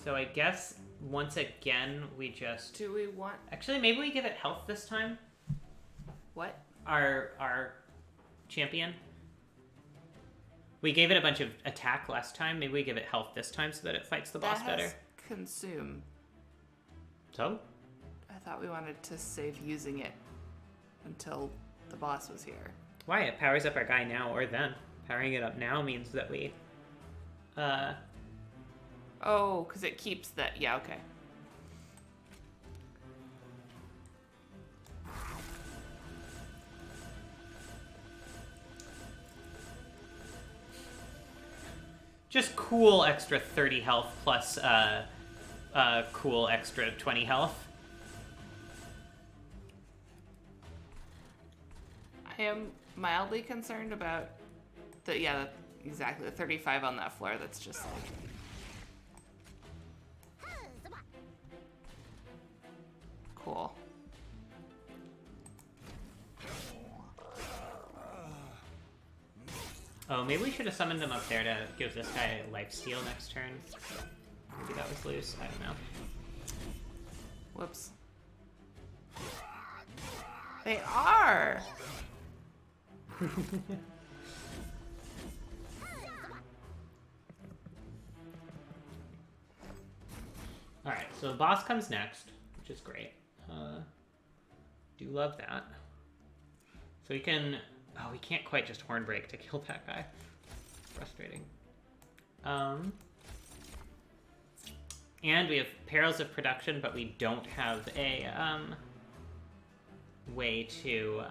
So I guess, once again, we just... Do we want... Actually, maybe we give it health this time? What? Our champion? We gave it a bunch of attack last time. Maybe we give it health this time so that it fights the boss That better. has consume. So? I thought we wanted to save using it until the boss was here. Why? It powers up our guy now or then. Powering it up now means that we... Oh, because it keeps that. Yeah, okay. Just cool extra 30 health plus cool extra 20 health. I am mildly concerned about exactly, the 35 on that floor. That's just like... Cool. Oh, maybe we should have summoned him up there to give this guy lifesteal next turn. Maybe that was loose. I don't know. Whoops. They are! Alright, so the boss comes next, which is great. Do love that. So we can... Oh, we can't quite just Hornbreak to kill that guy. Frustrating. And we have Perils of Production, but we don't have a way to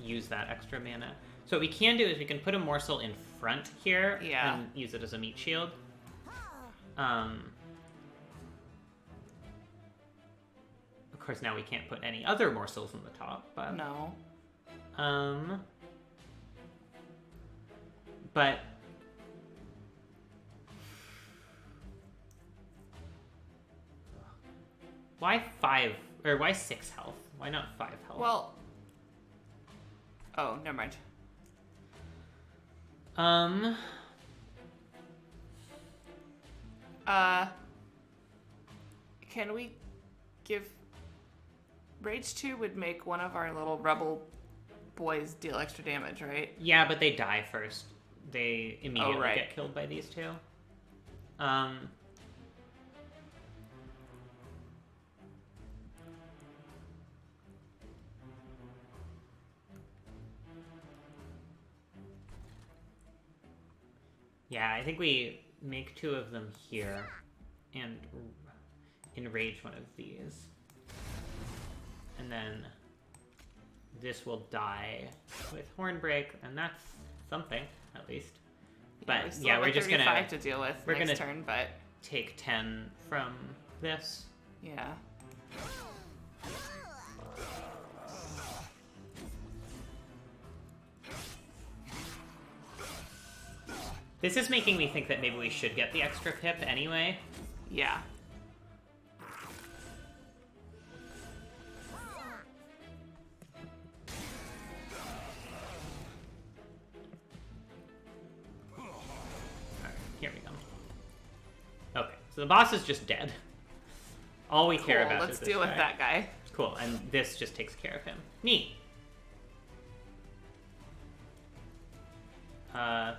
use that extra mana. So what we can do is we can put a morsel in front here and use it as a meat shield. Of course, now we can't put any other morsels on the top, but... No. But... Why 5, or why 6 health? Why not 5 health? Well... Oh, never mind. Can we give... Rage 2 would make one of our little rebel boys deal extra damage, right? Yeah, but they die first. They immediately get killed by these two. Yeah, I think we make 2 of them here and enrage one of these. And then this will die with Hornbreak, and that's something, at least. But yeah, we're just gonna to deal with we're next gonna turn, but take 10 from this. yeah. This is making me think that maybe we should get the extra pip anyway. Yeah. Here we go. Okay, so the boss is just dead. All we care about Let's is this deal with guy. that guy. Cool, and this just takes care of him. Neat. Sure.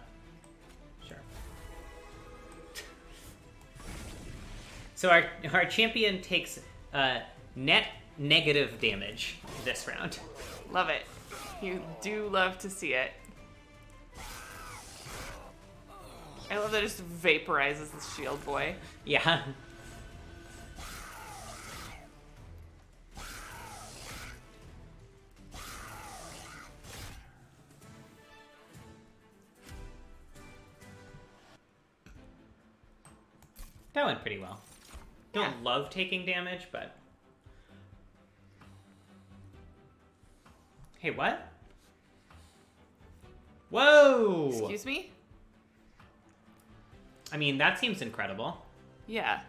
So our champion takes net negative damage this round. Love it. You do love to see it. I love that it just vaporizes the shield boy. Yeah. That went pretty well. Don't love taking damage, but... Hey, what? Whoa! Excuse me? I mean, that seems incredible. Yeah.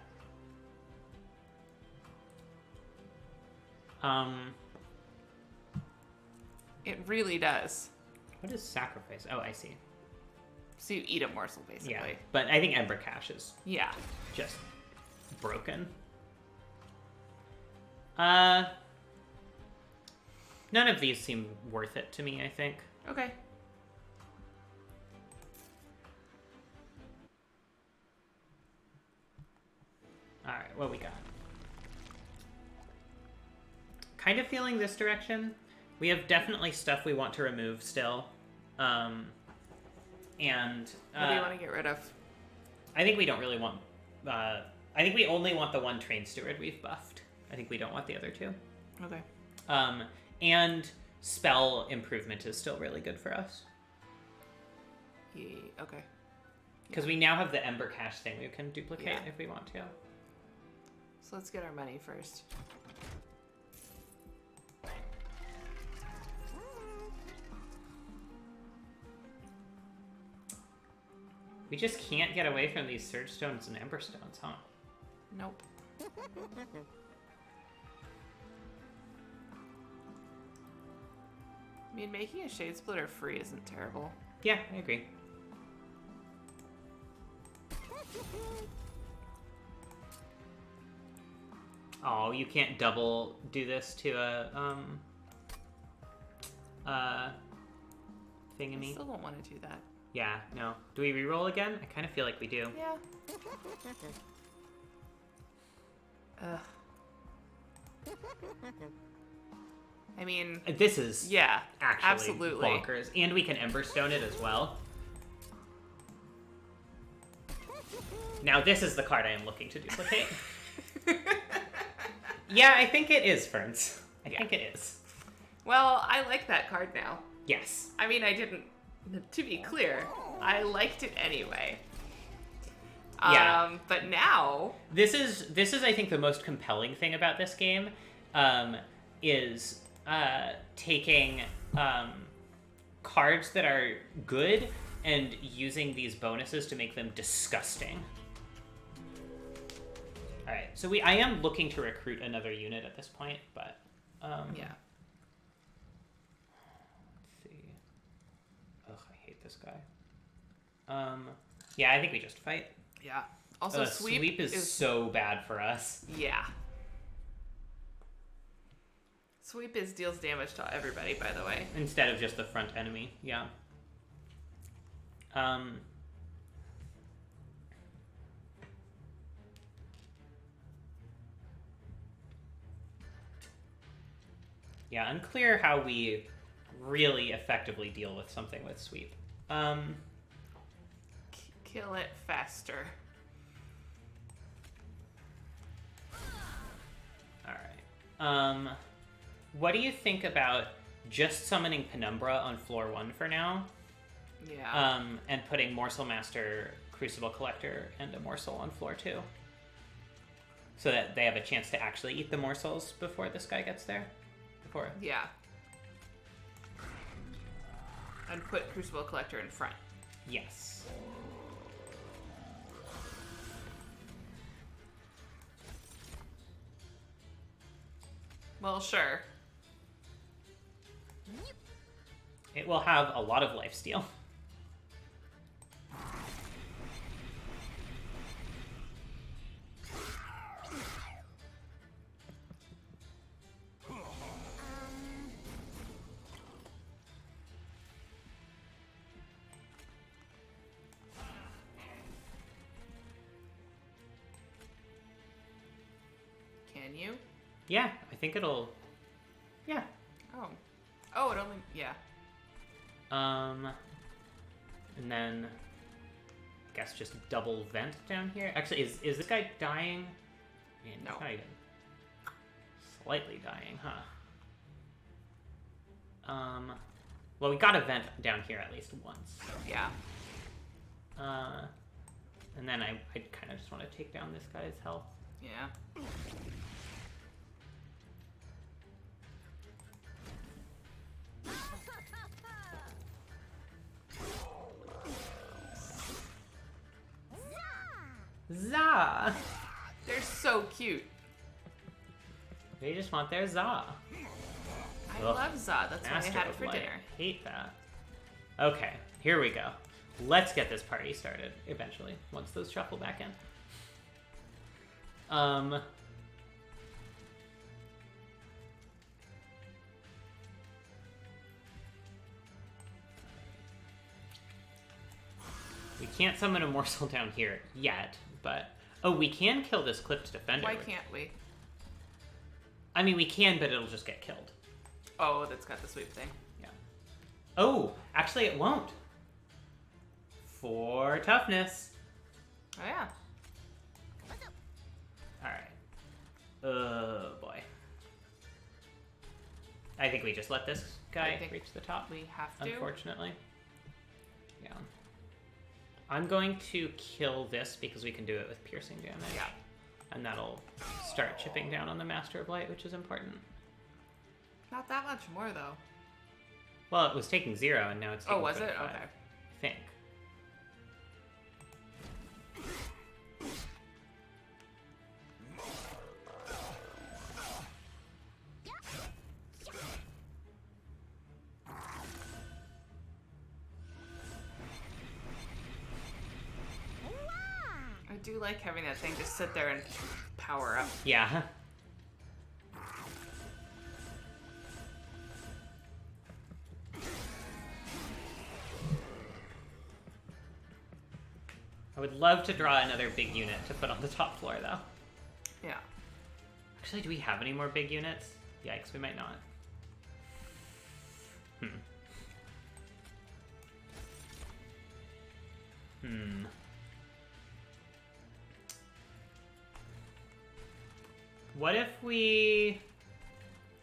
It really does. What is sacrifice? Oh, I see. So you eat a morsel, basically. Yeah, but I think Ember Cash is Yeah. just broken. None of these seem worth it to me, I think. Okay. Alright, what we got? Kind of feeling this direction. We have definitely stuff we want to remove still. And... What do you want to get rid of? I think we don't really want... I think we only want the one Train Steward we've buffed. I think we don't want the other two. Okay. And spell improvement is still really good for us. Yeah, okay. Because we now have the Ember Cash thing we can duplicate if we want to. So let's get our money first. We just can't get away from these Surge Stones and Ember Stones, huh? Nope. I mean, making a Shade Splitter free isn't terrible. Yeah, I agree. Oh, you can't double do this to a I thingy. still don't want to do that. Yeah, no. Do we reroll again? I kind of feel like we do. Yeah. Ugh. I mean... This is yeah, actually absolutely. bonkers. And we can Emberstone it as well. Now this is the card I am looking to duplicate. Yeah, I think it is, Ferns. I think it is. Well, I like that card now. Yes. I mean, I didn't... To be clear, I liked it anyway. Yeah. But now... This is I think the most compelling thing about this game, is taking cards that are good and using these bonuses to make them disgusting. All right, so I am looking to recruit another unit at this point, but yeah. Let's see. Ugh, I hate this guy. Yeah, I think we just fight. Yeah. Also, sweep is so bad for us. Yeah. Sweep deals damage to everybody, by the way. Instead of just the front enemy, yeah. Yeah, unclear how we really effectively deal with something with sweep. Kill it faster. Alright. What do you think about just summoning Penumbra on floor 1 for now? Yeah. And putting Morsel Master, Crucible Collector, and a Morsel on floor 2? So that they have a chance to actually eat the morsels before this guy gets there? Yeah. And put Crucible Collector in front. Yes. Well, sure. It will have a lot of lifesteal. Can you? Yeah, I think it'll... Yeah. Oh. Oh, it only... Yeah. And then... I guess just double vent down here. Actually, is this guy dying? I mean, No. He's not even slightly dying, huh? Well, we got a vent down here at least once. Yeah. And then I kind of just want to take down this guy's health. Yeah. Za! They're so cute. They just want their za. I Ugh. love Zod. That's why I Master had it of for Light. dinner. I hate that. Okay, here we go. Let's get this party started eventually, once those shuffle back in. We can't summon a morsel down here yet, but... Oh, we can kill this Clipped Defender. Why can't we? I mean, we can, but it'll just get killed. Oh, that's got the sweep thing. Yeah. Oh, actually it won't. For toughness. Oh, yeah. Alright. Oh, boy. I think we just let this guy reach the top. We have to. Unfortunately. Yeah. I'm going to kill this because we can do it with piercing damage. Yeah. And that'll start chipping down on the Master of Light, which is important. Not that much more, though. Well, it was taking 0, and now it's taking Oh, was it? 25, Okay. I think. I do like having that thing just sit there and power up. Yeah. would love to draw another big unit to put on the top floor, though. Yeah. Actually, do we have any more big units? Yikes, we might not. What if we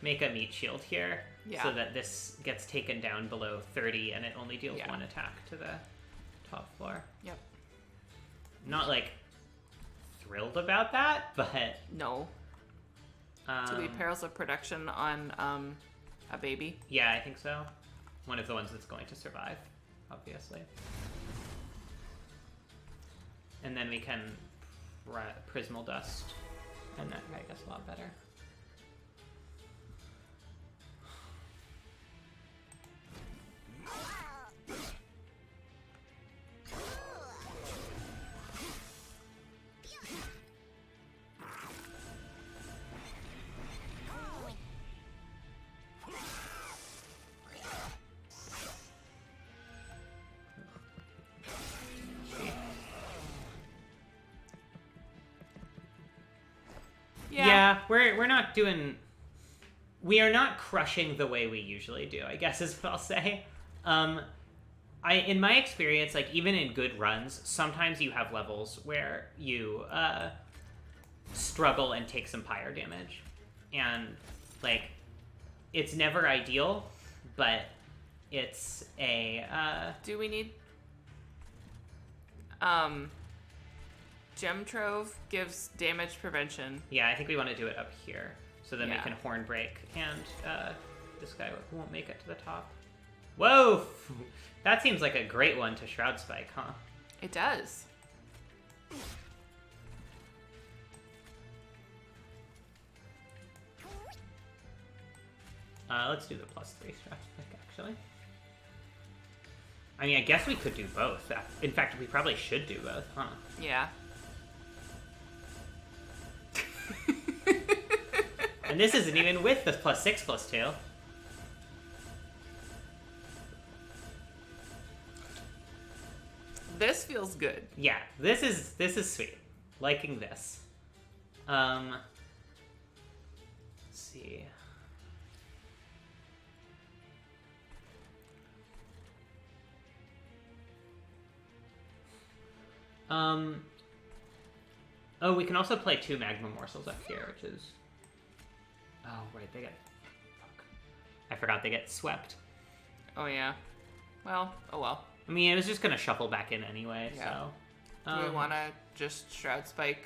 make a meat shield here? Yeah. So that this gets taken down below 30 and it only deals Yeah. 1 attack to the top floor. Yep. Not, like, thrilled about that, but... No. To be perils of production on a baby. Yeah, I think so. One of the ones that's going to survive, obviously. And then we can Prismal Dust, and that make us a lot better. Yeah, we're not doing... We are not crushing the way we usually do, I guess is what I'll say. In my experience, like, even in good runs, sometimes you have levels where you struggle and take some pyre damage. And, like, it's never ideal, but it's a... Do we need... Gem Trove gives damage prevention. Yeah, I think we want to do it up here. So then we Yeah. can Horn Break, and this guy won't make it to the top. Whoa! That seems like a great one to Shroud Spike, huh? It does. Let's do the +3 Shroud Spike, actually. I mean, I guess we could do both. In fact, we probably should do both, huh? Yeah. And this isn't even with the +6/+2. This feels good. Yeah, this is sweet. Liking this. Let's see. Oh, we can also play 2 Magma Morsels up here, which is... Oh, right, they get... Fuck. I forgot they get swept. Oh, yeah. Well, oh well. I mean, it was just going to shuffle back in anyway, Yeah. so... Do we want to just Shroud Spike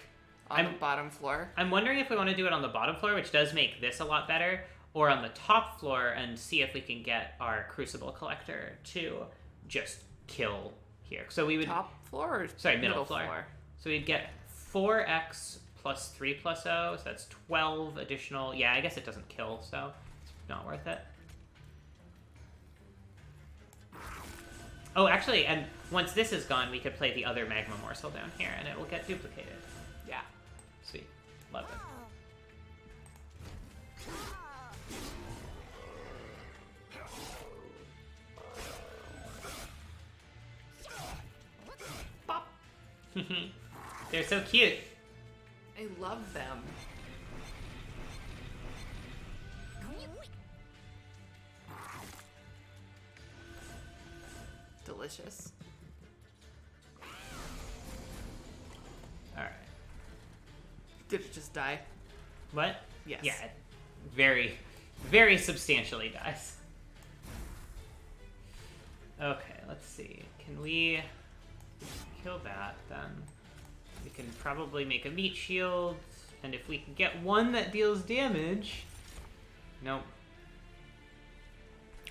on the bottom floor? I'm wondering if we want to do it on the bottom floor, which does make this a lot better, or on the top floor and see if we can get our Crucible Collector to just kill here. So we would... Top floor or Sorry, middle floor. So we'd get 4x plus 3/0, so that's 12 additional... Yeah, I guess it doesn't kill, so it's not worth it. Oh, actually, and once this is gone, we could play the other Magma Morsel down here, and it will get duplicated. Yeah. Sweet. Love it. Pop! They're so cute. I love them. Delicious. Alright. Did it just die? What? Yes. Yeah, it very, very substantially dies. Okay, let's see. Can we kill that, then we can probably make a meat shield, and if we can get one that deals damage... Nope.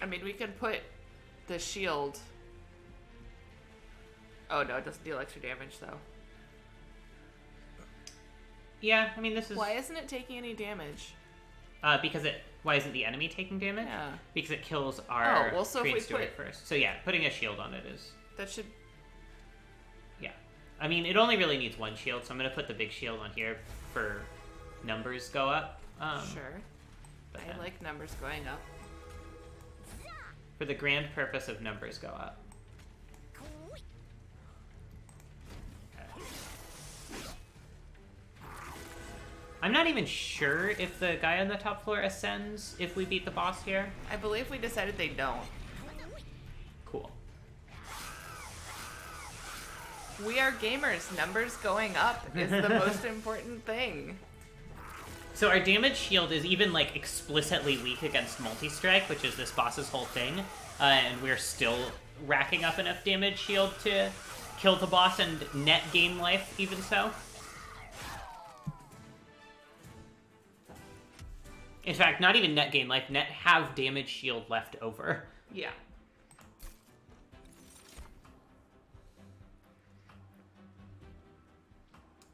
I mean, we can put the shield... Oh, no, it doesn't deal extra damage, though. Yeah, I mean, this is... Why isn't it taking any damage? Because it... Why isn't the enemy taking damage? Yeah. Because it kills our Oh, well, so if Creed we Steward put... first. So yeah, putting a shield on it is... That should... Yeah. I mean, it only really needs one shield, so I'm going to put the big shield on here for numbers go up. Sure. But I like numbers going up. For the grand purpose of numbers go up. I'm not even sure if the guy on the top floor ascends if we beat the boss here. I believe we decided they don't. Cool. We are gamers. Numbers going up is the most important thing. So our damage shield is even, like, explicitly weak against multi-strike, which is this boss's whole thing. And we're still racking up enough damage shield to kill the boss and net gain life, even so. In fact, not even net gain life, net have damage shield left over. Yeah.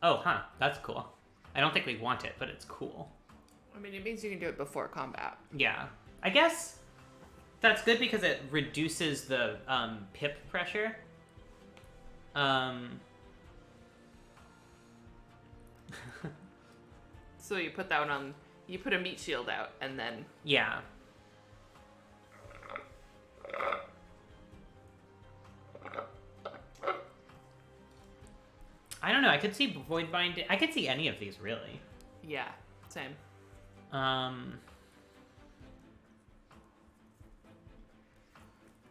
Oh, huh. That's cool. I don't think we want it, but it's cool. I mean, it means you can do it before combat. Yeah. I guess that's good because it reduces the pip pressure. So you put that one on... You put a meat shield out, and then... Yeah. I don't know. I could see Void Binding. I could see any of these, really. Yeah, same.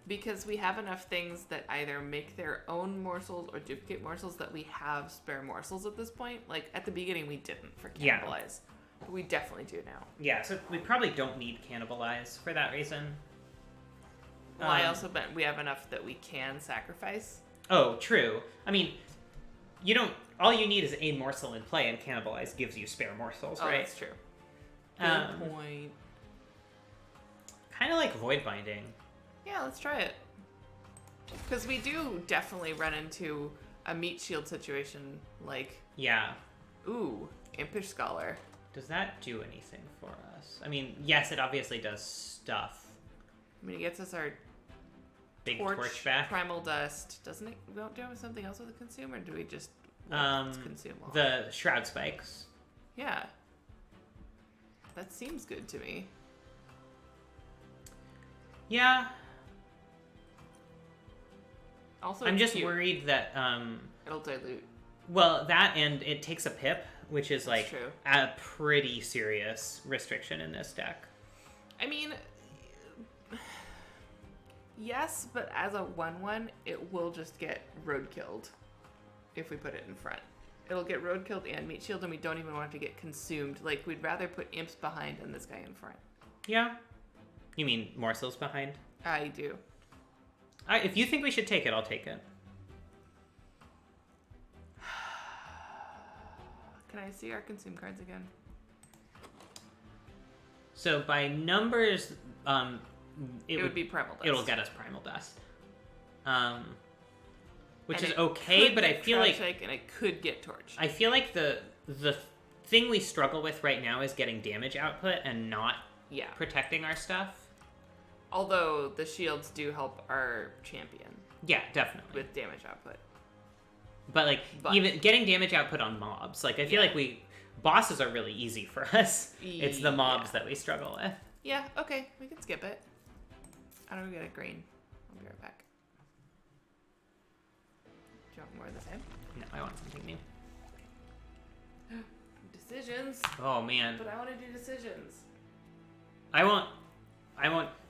Because we have enough things that either make their own morsels or duplicate morsels that we have spare morsels at this point. Like, at the beginning, we didn't for Cannibalize. Yeah. But we definitely do now. Yeah, so we probably don't need Cannibalize for that reason. Well, I also bet we have enough that we can sacrifice. Oh, true. I mean, you don't... All you need is a morsel in play, and Cannibalize gives you spare morsels, right? That's true. Good point. Kind of like Void Binding. Yeah, let's try it. Because we do definitely run into a meat shield situation, like... Yeah. Ooh, Impish Scholar. Does that do anything for us? I mean, yes, it obviously does stuff. I mean, it gets us our Big torch back. Primal Dust. Doesn't it? We don't do something else with the consume, or do we just consume all? The Shroud Spikes. Yeah. That seems good to me. Yeah. Also, I'm just cute. worried that It'll dilute. well, that and it takes a pip, which is like true. a pretty serious restriction in this deck. I mean, yes, but as a 1/1, it will just get road killed if we put it in front. It'll get road killed and meat shield, and we don't even want it to get consumed. Like, we'd rather put imps behind and this guy in front. Yeah. You mean morsels behind? I do. If you think we should take it, I'll take it. Can I see our consume cards again? So by numbers, It would be Primal Dust. It'll get us Primal Dust. Which And is it okay, could but I get feel like... Shake, and it could get Torch. I feel like the thing we struggle with right now is getting damage output and not protecting our stuff. Although the shields do help our champion Yeah, definitely. with damage output. But even getting damage output on mobs, like I feel like bosses are really easy for us. It's the mobs that we struggle with. Yeah, okay, we can skip it. I don't get a green. I'll be right back. Do you want more of the same? No, I want something new. Decisions. Oh man. But I want to do decisions. I won't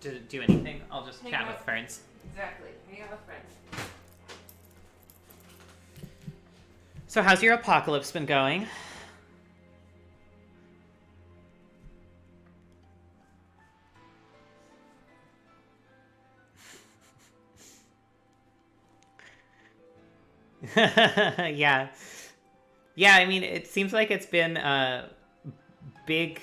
do anything. I'll just Hang chat out. with friends. Exactly. Hang out with friends. So how's your apocalypse been going? Yeah. Yeah, I mean, it seems like it's been a big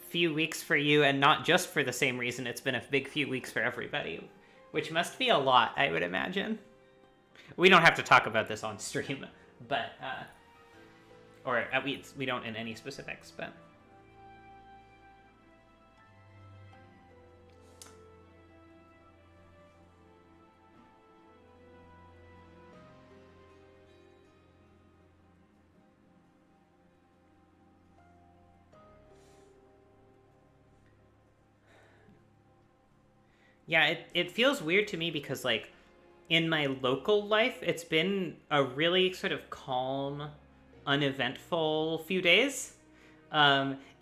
few weeks for you, and not just for the same reason. It's been a big few weeks for everybody, which must be a lot, I would imagine. We don't have to talk about this on stream, but, or at least we don't in any specifics, but... Yeah, it feels weird to me because, like, in my local life, it's been a really sort of calm, uneventful few days.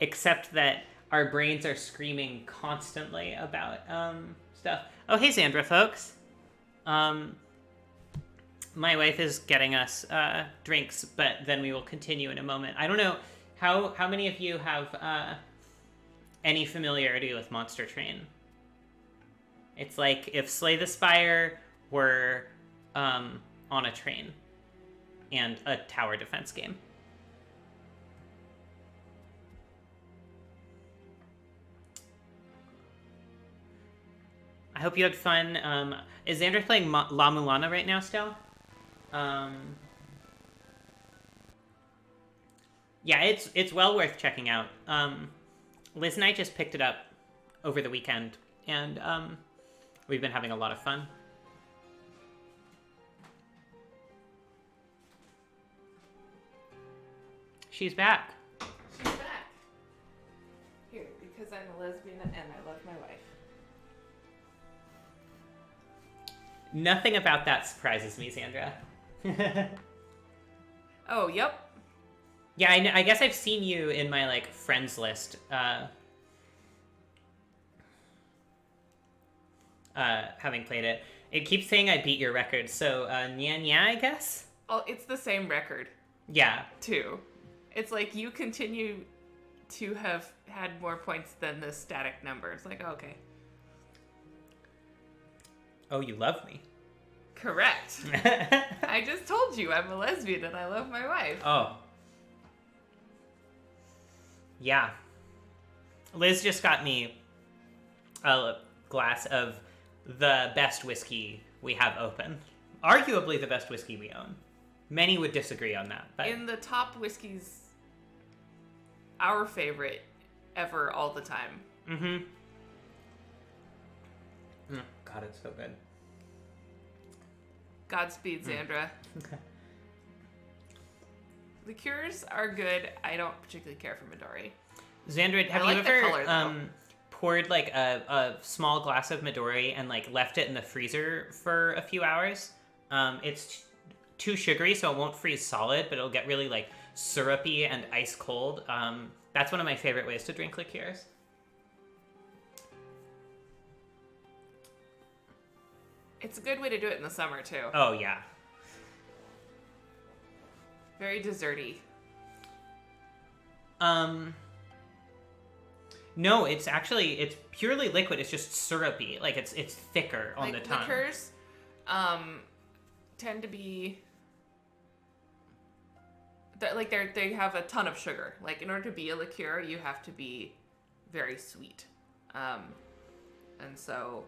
except that our brains are screaming constantly about stuff. Oh, hey, Xandra, folks. My wife is getting us drinks, but then we will continue in a moment. I don't know how many of you have any familiarity with Monster Train. It's like if Slay the Spire were on a train and a tower defense game. I hope you had fun. Is Xander playing La Mulana right now still? Yeah, it's well worth checking out. Liz and I just picked it up over the weekend, and we've been having a lot of fun. She's back. She's back. Here, because I'm a lesbian and I love my wife. Nothing about that surprises me, Sandra. Oh, yep. Yeah, I guess I've seen you in my, like, friends list, having played it. It keeps saying I beat your record, so, nya, I guess? Oh, it's the same record, Yeah. too. It's like you continue to have had more points than the static number. It's like, okay. Oh, you love me. Correct. I just told you I'm a lesbian and I love my wife. Oh. Yeah. Liz just got me a glass of the best whiskey we have open. Arguably the best whiskey we own. Many would disagree on that. But In the top whiskeys, our favorite ever all the time. Mm-hmm. Oh, God, it's so good. Godspeed, Xandra. Liqueurs are good. I don't particularly care for Midori. Xandra, have I you like the ever color, though. poured like a small glass of Midori and like left it in the freezer for a few hours? It's too sugary, so it won't freeze solid, but it'll get really like syrupy and ice cold. That's one of my favorite ways to drink liqueurs. It's a good way to do it in the summer, too. Oh, yeah. Very desserty. No, it's purely liquid. It's just syrupy. Like, it's thicker on the tongue. Liqueurs tend to be... They have a ton of sugar. Like, in order to be a liqueur, you have to be very sweet. And so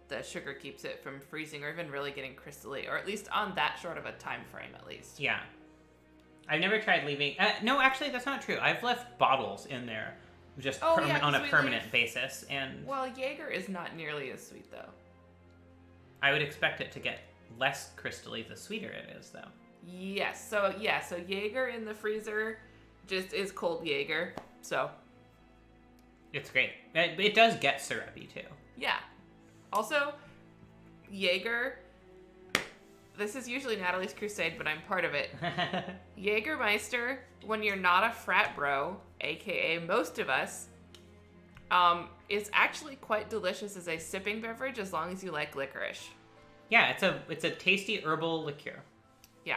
the sugar keeps it from freezing or even really getting crystally, or at least on that short of a time frame, at least. Yeah. I've never tried leaving... no, actually, that's not true. I've left bottles in there just on a permanent basis. And Well, Jaeger is not nearly as sweet, though. I would expect it to get less crystally the sweeter it is, though. Yes. So Jaeger in the freezer just is cold Jaeger. So It's great. It does get syrupy, too. yeah. Also, Jaeger, this is usually Natalie's crusade, but I'm part of it. Jägermeister, when you're not a frat bro, aka most of us, is actually quite delicious as a sipping beverage as long as you like licorice. Yeah, it's a tasty herbal liqueur. Yeah.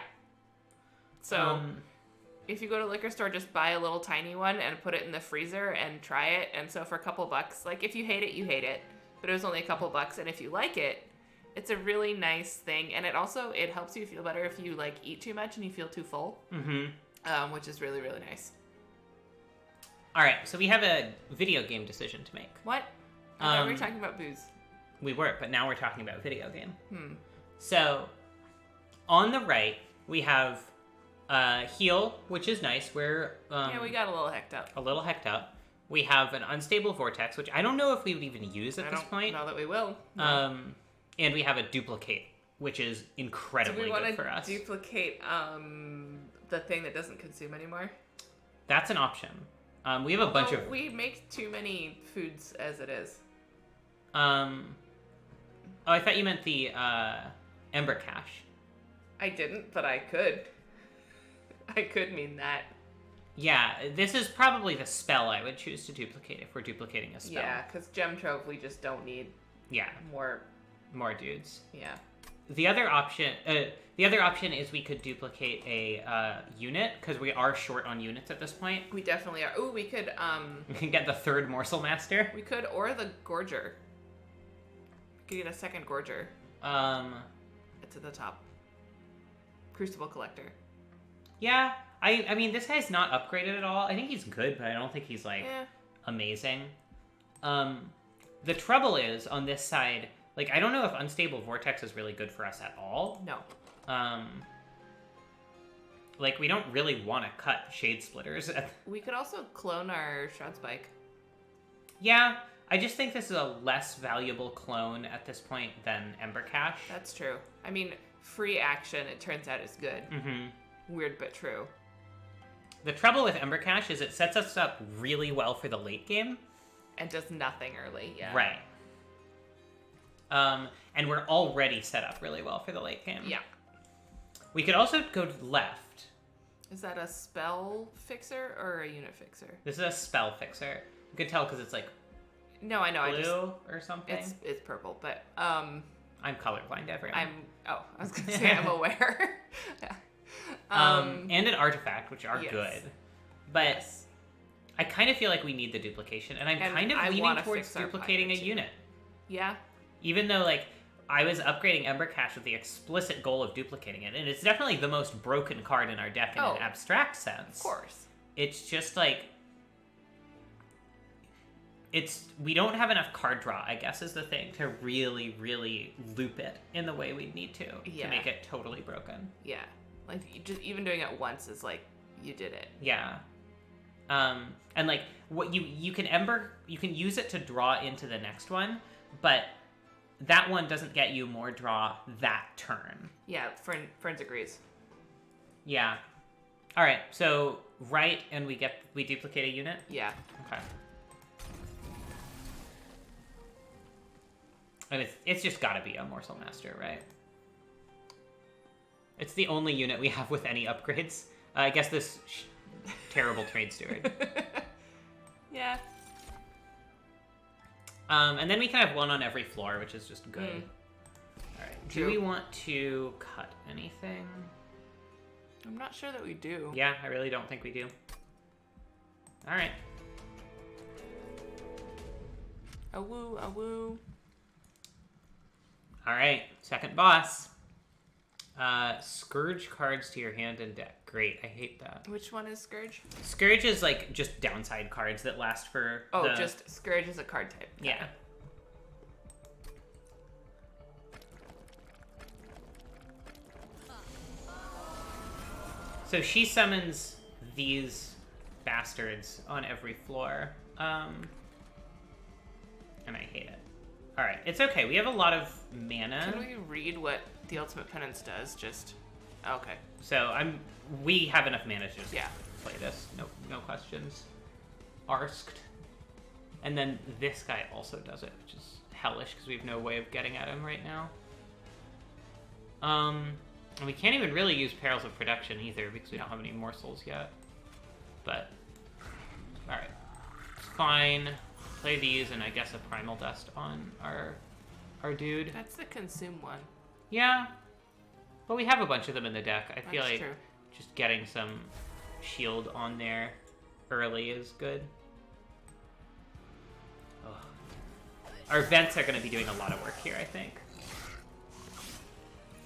So if you go to a liquor store, just buy a little tiny one and put it in the freezer and try it. And so for a couple bucks, like if you hate it, you hate it. But it was only a couple bucks, and if you like it, it's a really nice thing, and it helps you feel better if you like eat too much and you feel too full, which is really, really nice. All right, so we have a video game decision to make. What? I thought we were talking about booze. We were, but now we're talking about video game. So on the right we have heal, which is nice. We're Yeah, we got a little hecked up. A little hecked up. We have an unstable vortex, which I don't know if we would even use at this point. Now that we will. And we have a duplicate, which is incredibly good for us. Do we want to duplicate the thing that doesn't consume anymore? That's an option. We have a bunch of... We make too many foods as it is. Oh, I thought you meant the Ember Cache. I didn't, but I could. I could mean that. Yeah, this is probably the spell I would choose to duplicate if we're duplicating a spell. Yeah, because Gem Trove, we just don't need Yeah, more. more dudes. Yeah. The other option is we could duplicate a unit, because we are short on units at this point. We definitely are. Ooh, we could, We can get the third Morsel Master. we could, or the Gorger. We could get a second Gorger. It's at the top. Crucible Collector. Yeah, I mean, this guy's not upgraded at all. I think he's good, but I don't think he's, like, amazing. The trouble is, on this side, like, I don't know if Unstable Vortex is really good for us at all. No. Like, we don't really want to cut Shade Splitters. We could also clone our Shroud Spike. Yeah, I just think this is a less valuable clone at this point than Ember Cache. That's true. I mean, free action, it turns out, is good. Mm-hmm. Weird, but true. The trouble with Ember Cache is it sets us up really well for the late game. And does nothing early, yeah. Right. And we're already set up really well for the late game. Yeah. We could also go left. Is that a spell fixer or a unit fixer? This is a spell fixer. You could tell because it's like No, I know. blue or something. It's purple, but I'm colorblind, everyone. I was gonna say I'm aware. Yeah. And an artifact, which are Yes. good. But Yes. I kind of feel like we need the duplication, and I'm And kind of I leaning wanna towards fix our duplicating a pioneer, too. unit. Yeah. Even though, like, I was upgrading Ember Cache with the explicit goal of duplicating it, and it's definitely the most broken card in our deck in Oh, an abstract sense. Of course. It's just, like, we don't have enough card draw, I guess, is the thing, to really, really loop it in the way we'd need to Yeah. make it totally broken. Yeah. Like, just even doing it once is like, you did it. Yeah. And like what you can use it to draw into the next one, but that one doesn't get you more draw that turn. Yeah, Ferns agrees. Yeah. All right. So right, and we duplicate a unit. Yeah. Okay. And it's just got to be a Morsel Master, right? It's the only unit we have with any upgrades. I guess this terrible Trade Steward. Yeah. And then we can have one on every floor, which is just good. All right. Do True. we want to cut anything? I'm not sure that we do. Yeah, I really don't think we do. All right. A woo, a woo. All right. Second boss. Scourge cards to your hand and deck. Great. I hate that. Which one is Scourge? Scourge is like just downside cards that last for. Oh, just Scourge is a card type. Got Yeah. it. So she summons these bastards on every floor. And I hate it. All right, it's okay. We have a lot of mana. Can we read what the Ultimate Penance does? Just okay. So we have enough mana to just Yeah. play this. No questions asked. And then this guy also does it, which is hellish because we have no way of getting at him right now. And we can't even really use Perils of Production either because we don't have any morsels yet. But all right, it's fine. Play these and I guess a Primal Dust on our dude. That's the Consume one. Yeah, but we have a bunch of them in the deck. I feel That's like true. just getting some shield on there early is good. Ugh. Our vents are going to be doing a lot of work here, I think.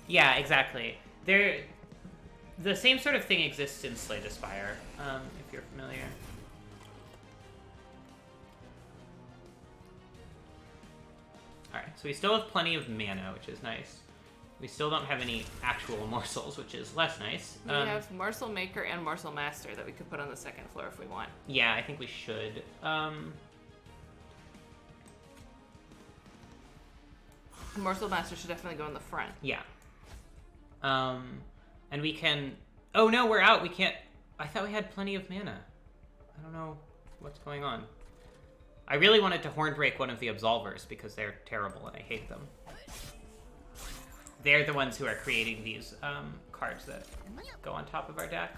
Yeah, exactly. The same sort of thing exists in Slay the Spire, if you're familiar. Alright, so we still have plenty of mana, which is nice. We still don't have any actual morsels, which is less nice. We have Morsel Maker and Morsel Master that we could put on the second floor if we want. Yeah, I think we should. Morsel Master should definitely go in the front. Yeah. And we can... Oh, no, we're out. We can't... I thought we had plenty of mana. I don't know what's going on. I really wanted to Hornbreak one of the Absolvers because they're terrible and I hate them. They're the ones who are creating these cards that go on top of our deck.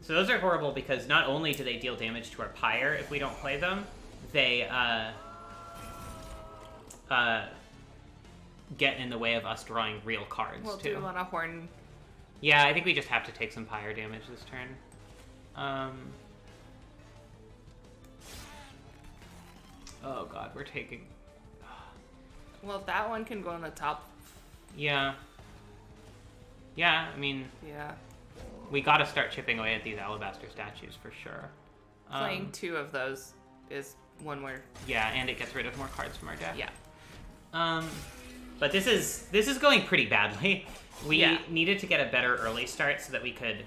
So those are horrible because not only do they deal damage to our Pyre if we don't play them, they get in the way of us drawing real cards, Well, too. do we want to horn? Yeah, I think we just have to take some Pyre damage this turn. Oh god, we're taking... Well, that one can go on the top. Yeah. Yeah, I mean, Yeah. we gotta start chipping away at these Alabaster statues for sure. Playing 2 of those is one more. Yeah, and it gets rid of more cards from our deck. Yeah. But this is going pretty badly. We Yeah. needed to get a better early start so that we could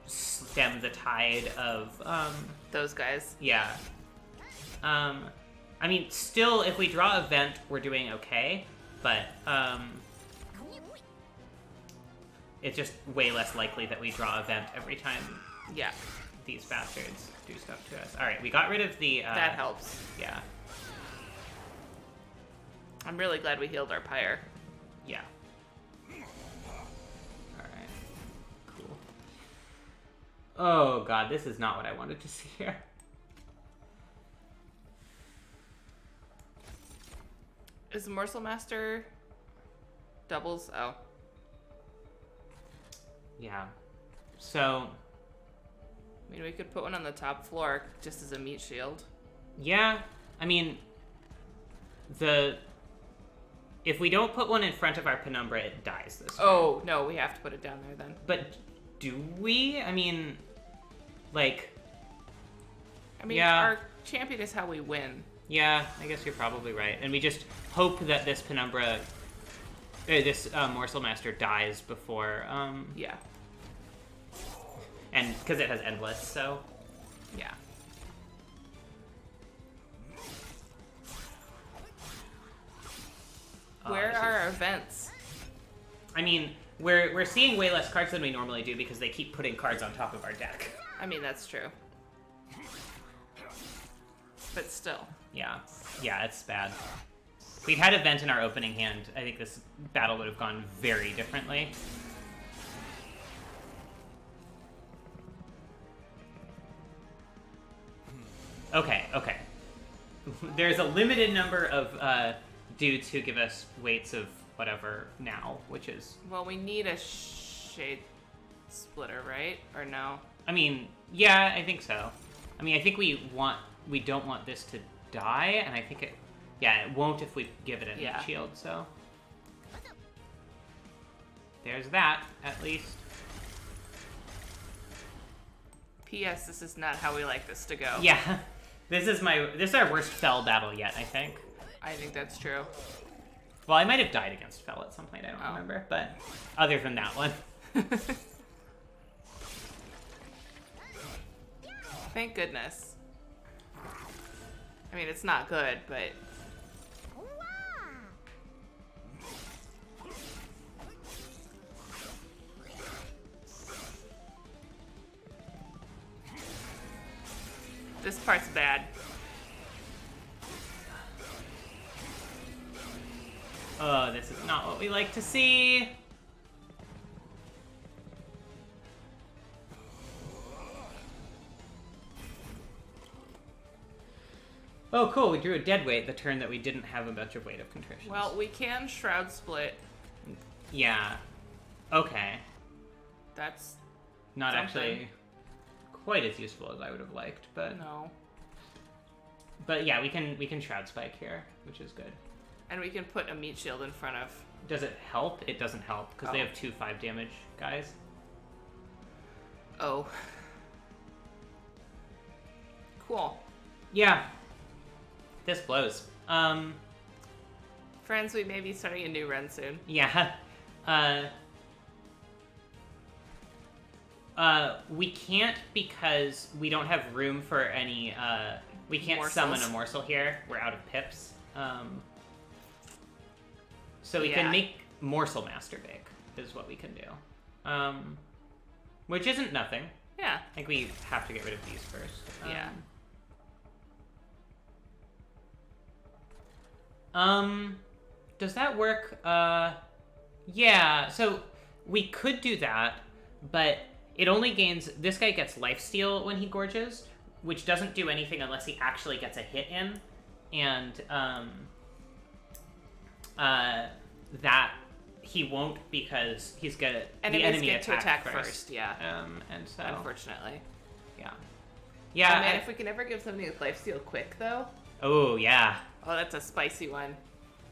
stem the tide of Those guys. yeah. I mean, still, if we draw a vent, we're doing okay, but it's just way less likely that we draw a vent every time Yeah. these bastards do stuff to us. All right, we got rid of the That helps. yeah. I'm really glad we healed our Pyre. Yeah. Alright. Cool. Oh god, this is not what I wanted to see here. Is the Morsel Master doubles? Oh. Yeah. So, I mean, we could put one on the top floor just as a meat shield. yeah, I mean, if we don't put one in front of our Penumbra, it dies this turn. Oh, no, we have to put it down there then. But do we? I mean, like, I mean, Yeah. our champion is how we win. yeah, I guess you're probably right. And we just hope that this Penumbra, this Morsel Master dies before, Yeah. and because it has Endless, so. Yeah. Where this is- are our events? I mean, we're seeing way less cards than we normally do because they keep putting cards on top of our deck. I mean, that's true. But still. Yeah, it's bad. If we'd had a vent in our opening hand, I think this battle would have gone very differently. Okay. There's a limited number of dudes who give us weights of whatever now, which is... Well, we need a shade splitter, right? Or no? I mean, yeah, I think so. I mean, I think we don't want this to die, and I think it won't if we give it a Yeah. heat shield, so. There's that, at least. P.S. This is not how we like this to go. Yeah. This is our worst Fell battle yet, I think. I think that's true. Well, I might have died against Fell at some point, I don't Oh. remember, but other than that one. Thank goodness. I mean, it's not good, but... This part's bad. Oh, this is not what we like to see. Oh, cool. We drew a dead weight the turn that we didn't have a bunch of weight of contritions. Well, we can Shroud Split. yeah. Okay. That's... Not something. actually quite as useful as I would have liked, but No. but yeah, we can Shroud Spike here, which is good. And we can put a meat shield in front of... Does it help? It doesn't help because they Oh. have 2 5 damage guys. Oh. Cool. Yeah. This blows. Friends, we may be starting a new run soon. Yeah. We can't because we don't have room for any, we can't Morsels. summon a morsel here. We're out of pips. So we Yeah. can make Morsel Master big, is what we can do. Which isn't nothing. Yeah. I think we have to get rid of these first. Yeah. Does that work? Yeah, so we could do that, but it only gains... This guy gets lifesteal when he gorges, which doesn't do anything unless he actually gets a hit in. And that he won't because he's gonna... Enemies the enemy get to attack first, yeah. And so... Unfortunately. Yeah. Yeah. Oh, man, if we can ever give somebody with lifesteal quick, though. Oh, yeah. Oh, that's a spicy one.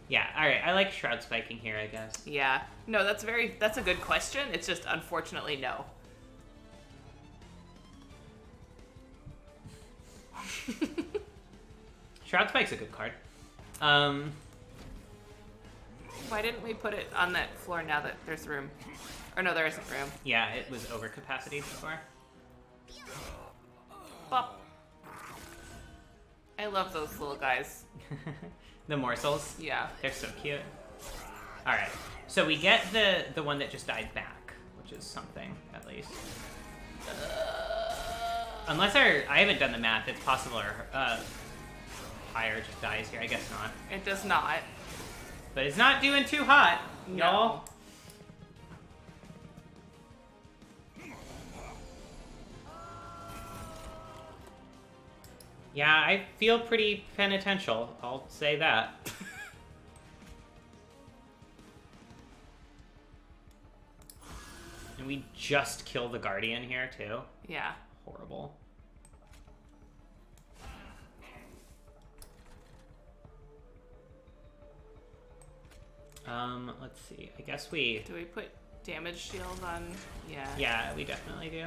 Yeah, alright. I like Shroud Spiking here, I guess. Yeah. No, that's a good question. It's just, unfortunately, no. Shroud Spike's a good card. Why didn't we put it on that floor now that there's room? Or no, there isn't room. Yeah, it was over capacity before. Bop. I love those little guys. The morsels. Yeah. They're so cute. Alright, so we get the one that just died back, which is something, at least. Unless I haven't done the math, it's possible our fire just dies here. I guess not. It does not. But it's not doing too hot, No. y'all. Yeah, I feel pretty penitential. I'll say that. And we just kill the Guardian here, too. Yeah. Horrible. Let's see. I guess we... Do we put damage shield on? Yeah. Yeah, we definitely do.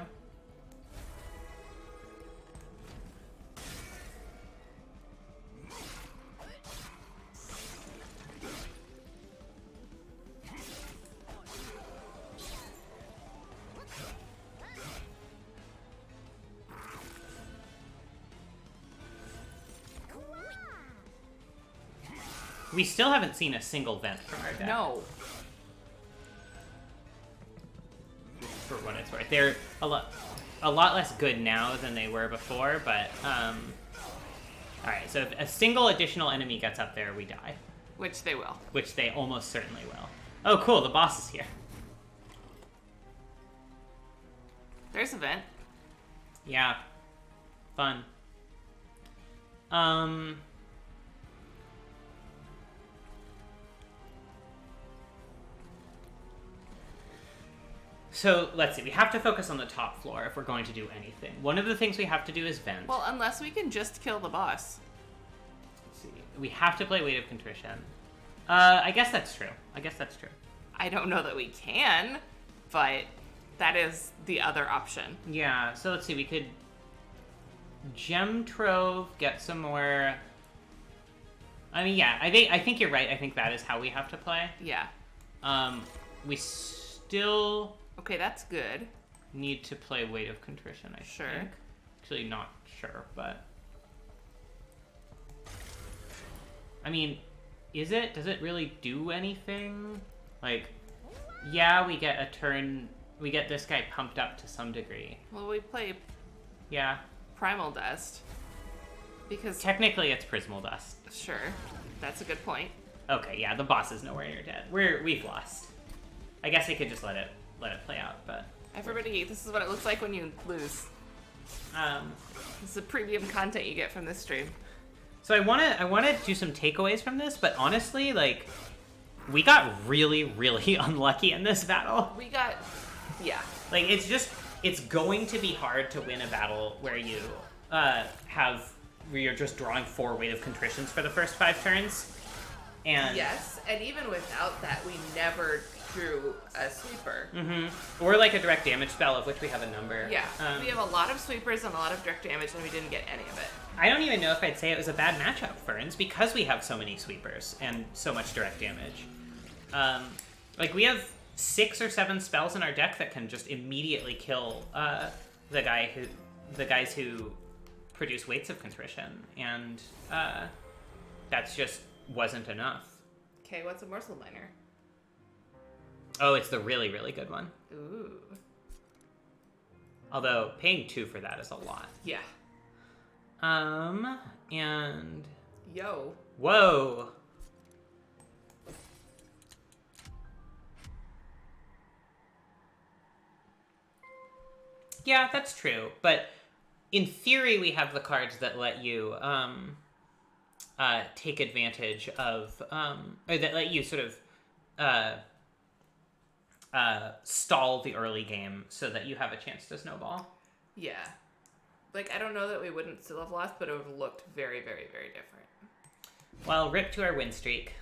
We still haven't seen a single vent from our deck. No. For what it's worth. They're a lot less good now than they were before, but, alright, so if a single additional enemy gets up there, we die. Which they will. Which they almost certainly will. Oh, cool, the boss is here. There's a vent. Yeah. Fun. So, let's see. We have to focus on the top floor if we're going to do anything. One of the things we have to do is vent. Well, unless we can just kill the boss. Let's see. We have to play Weight of Contrition. I guess that's true. I don't know that we can, but that is the other option. Yeah, so let's see. We could Gem Trove, get some more... I mean, yeah, I think you're right. I think that is how we have to play. Yeah. We still... Okay, that's good. Need to play Weight of Contrition, I think. Actually, not sure, but... I mean, is it? Does it really do anything? Like, yeah, we get a turn... We get this guy pumped up to some degree. Well, we play Yeah. Primal Dust. Because... Technically, it's Prismal Dust. Sure. That's a good point. Okay, yeah, the boss is nowhere near dead. We've lost. I guess I could just let it play out, but... Everybody, this is what it looks like when you lose. This is the premium content you get from this stream. So I wanna do some takeaways from this, but honestly, like, we got really, really unlucky in this battle. We got... Yeah. Like, it's going to be hard to win a battle where you where you're just drawing 4 Weight of Contritions for the first 5 turns. And Yes, and even without that, we never drew a sweeper. Mm-hmm. Or like a direct damage spell, of which we have a number. Yeah, we have a lot of sweepers and a lot of direct damage, and we didn't get any of it. I don't even know if I'd say it was a bad matchup, Ferns, because we have so many sweepers and so much direct damage. Like, we have 6 or 7 spells in our deck that can just immediately kill the guys who produce Weights of Contrition, and that's just wasn't enough. Okay, what's a morsel miner? Oh, it's the really, really good one. Ooh. Although, paying 2 for that is a lot. Yeah. And... Yo. Whoa! Yeah, that's true. But in theory, we have the cards that let you take advantage of, or that let you sort of stall the early game so that you have a chance to snowball. Yeah. Like, I don't know that we wouldn't still have lost, but it would have looked very, very, very different. Well, rip to our win streak.